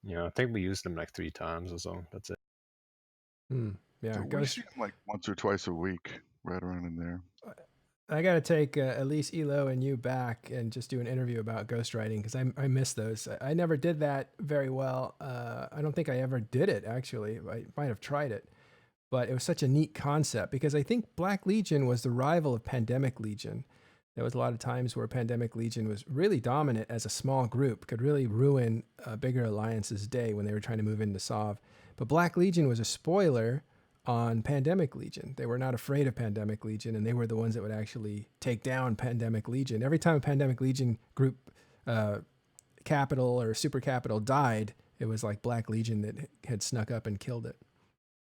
Yeah, I think we used them like 3 times or so. That's it. Yeah, we see them like once or twice a week, right around in there. I got to take Elise, Elo, and you back and just do an interview about ghost riding, because I miss those. I never did that very well. I don't think I ever did it, actually. I might have tried it. But it was such a neat concept, because I think Black Legion was the rival of Pandemic Legion. There was a lot of times where Pandemic Legion was really dominant as a small group, could really ruin a bigger alliance's day when they were trying to move into Sov. But Black Legion was a spoiler on Pandemic Legion. They were not afraid of Pandemic Legion, and they were the ones that would actually take down Pandemic Legion. Every time a Pandemic Legion group capital or super capital died, it was like Black Legion that had snuck up and killed it.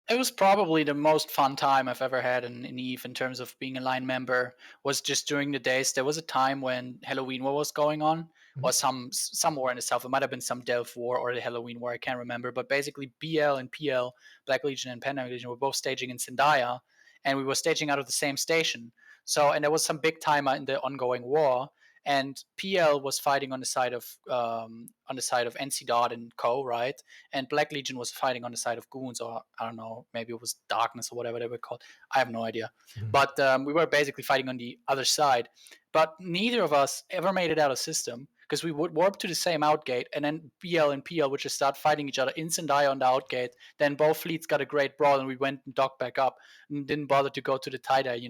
It was probably the most fun time I've ever had in EVE in terms of being a line member, was just during the days. There was a time when Halloween War was going on, or some war in the South. It might have been some Delph War or the Halloween War, I can't remember. But basically BL and PL, Black Legion and Pandemic Legion, were both staging in Zendaya, and we were staging out of the same station. So, and there was some big timer in the ongoing war, and PL was fighting on the side of NC Dot and Co, right? And Black Legion was fighting on the side of Goons, or I don't know, maybe it was Darkness or whatever they were called. I have no idea. But we were basically fighting on the other side. But neither of us ever made it out of system, because we would warp to the same outgate, and then BL and PL would just start fighting each other in Zendaya on the outgate. Then both fleets got a great brawl, and we went and docked back up and didn't bother to go to the tie-dye,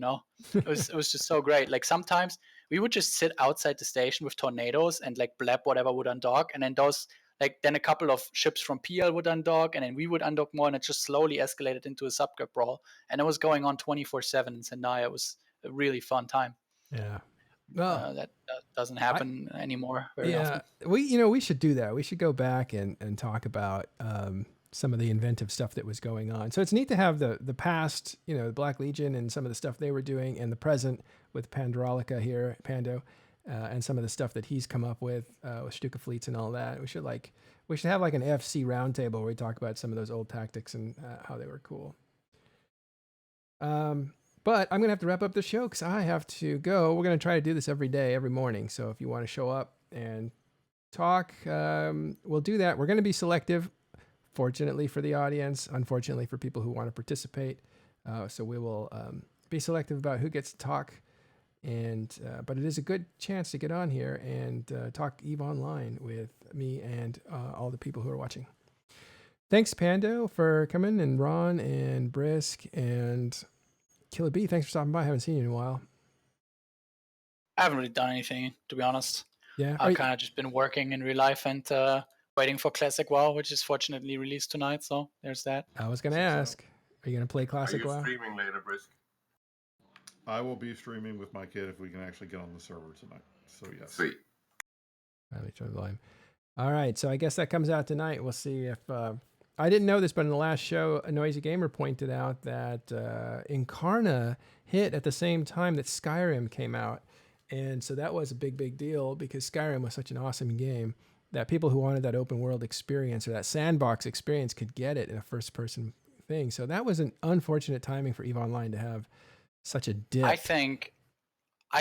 It was just so great. Like, sometimes we would just sit outside the station with tornadoes and like blab whatever would undock, and then then a couple of ships from PL would undock, and then we would undock more, and it just slowly escalated into a subgroup brawl, and it was going on 24/7 in Zendaya. It was a really fun time. Yeah. Well, that doesn't happen anymore very often. We should do that. We should go back and talk about some of the inventive stuff that was going on. So it's neat to have the past, the Black Legion and some of the stuff they were doing, and the present with Pandrolica here, Pando, and some of the stuff that he's come up with Stuka fleets and all that. We should have like an FC roundtable where we talk about some of those old tactics and how they were cool. But I'm going to have to wrap up the show because I have to go. We're going to try to do this every day, every morning. So if you want to show up and talk, we'll do that. We're going to be selective, fortunately for the audience, unfortunately for people who want to participate. So we will be selective about who gets to talk. But it is a good chance to get on here and talk EVE Online with me and all the people who are watching. Thanks, Pando, for coming, and Ron and Brisk and Killah B. Thanks for stopping by. I haven't seen you in a while. I haven't really done anything, to be honest. Yeah, I've kind of just been working in real life and waiting for Classic WoW, which is fortunately released tonight. So there's that. I was going to ask, are you going to play Classic WoW? Are you streaming later, Brisk? I will be streaming with my kid if we can actually get on the server tonight. So yes. Sweet. Let me try the volume. All right, so I guess that comes out tonight. We'll see if I didn't know this, but in the last show, a Noisy Gamer pointed out that Incarna hit at the same time that Skyrim came out, and so that was a big deal because Skyrim was such an awesome game that people who wanted that open world experience or that sandbox experience could get it in a first person thing. So that was an unfortunate timing for EVE Online to have such a dip. I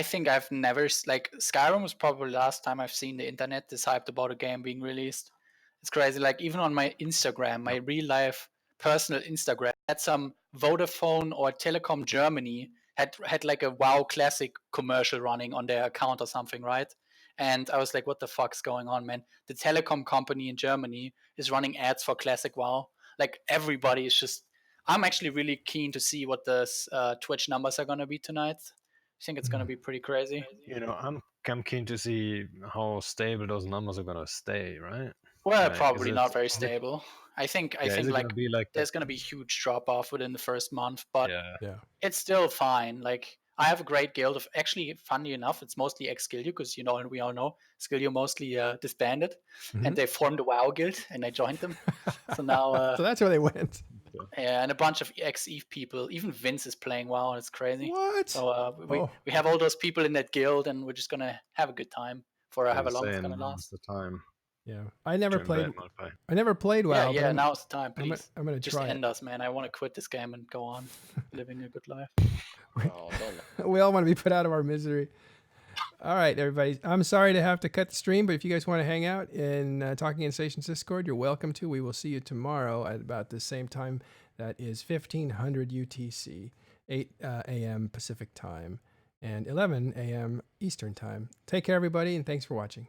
think I've never, like, Skyrim was probably the last time I've seen the internet this hyped about a game being released. It's crazy. Like, even on my Instagram, my real life personal Instagram, had some Vodafone or Telecom Germany had like a WoW Classic commercial running on their account or something, right? And I was like, what the fuck's going on, man? The telecom company in Germany is running ads for Classic WoW. Like, everybody is just... I'm actually really keen to see what the Twitch numbers are going to be tonight. I think it's going to be pretty crazy. You know, I'm keen to see how stable those numbers are going to stay, right? Well, Like, probably not very stable. I think like there's going to be huge drop off within the first month, but it's still fine. Like, I have a great guild of, actually, funny enough, it's mostly ex-Skillu, because, you know, and we all know Skillu mostly disbanded, and they formed a WoW guild, and I joined them. So now... so that's where they went. Yeah, and a bunch of ex-EVE people. Even Vince is playing WoW, and it's crazy. What? So we have all those people in that guild, and we're just gonna have a good time for however long it's gonna last. The time. Yeah, I never played WoW. Yeah, now it's the time. Please, I'm gonna just try end us, man. I want to quit this game and go on living a good life. We all want to be put out of our misery. All right, everybody. I'm sorry to have to cut the stream, but if you guys want to hang out in Talking in Stations Discord, you're welcome to. We will see you tomorrow at about the same time. That is 1500 UTC, 8 a.m. Pacific time, and 11 a.m. Eastern time. Take care, everybody, and thanks for watching.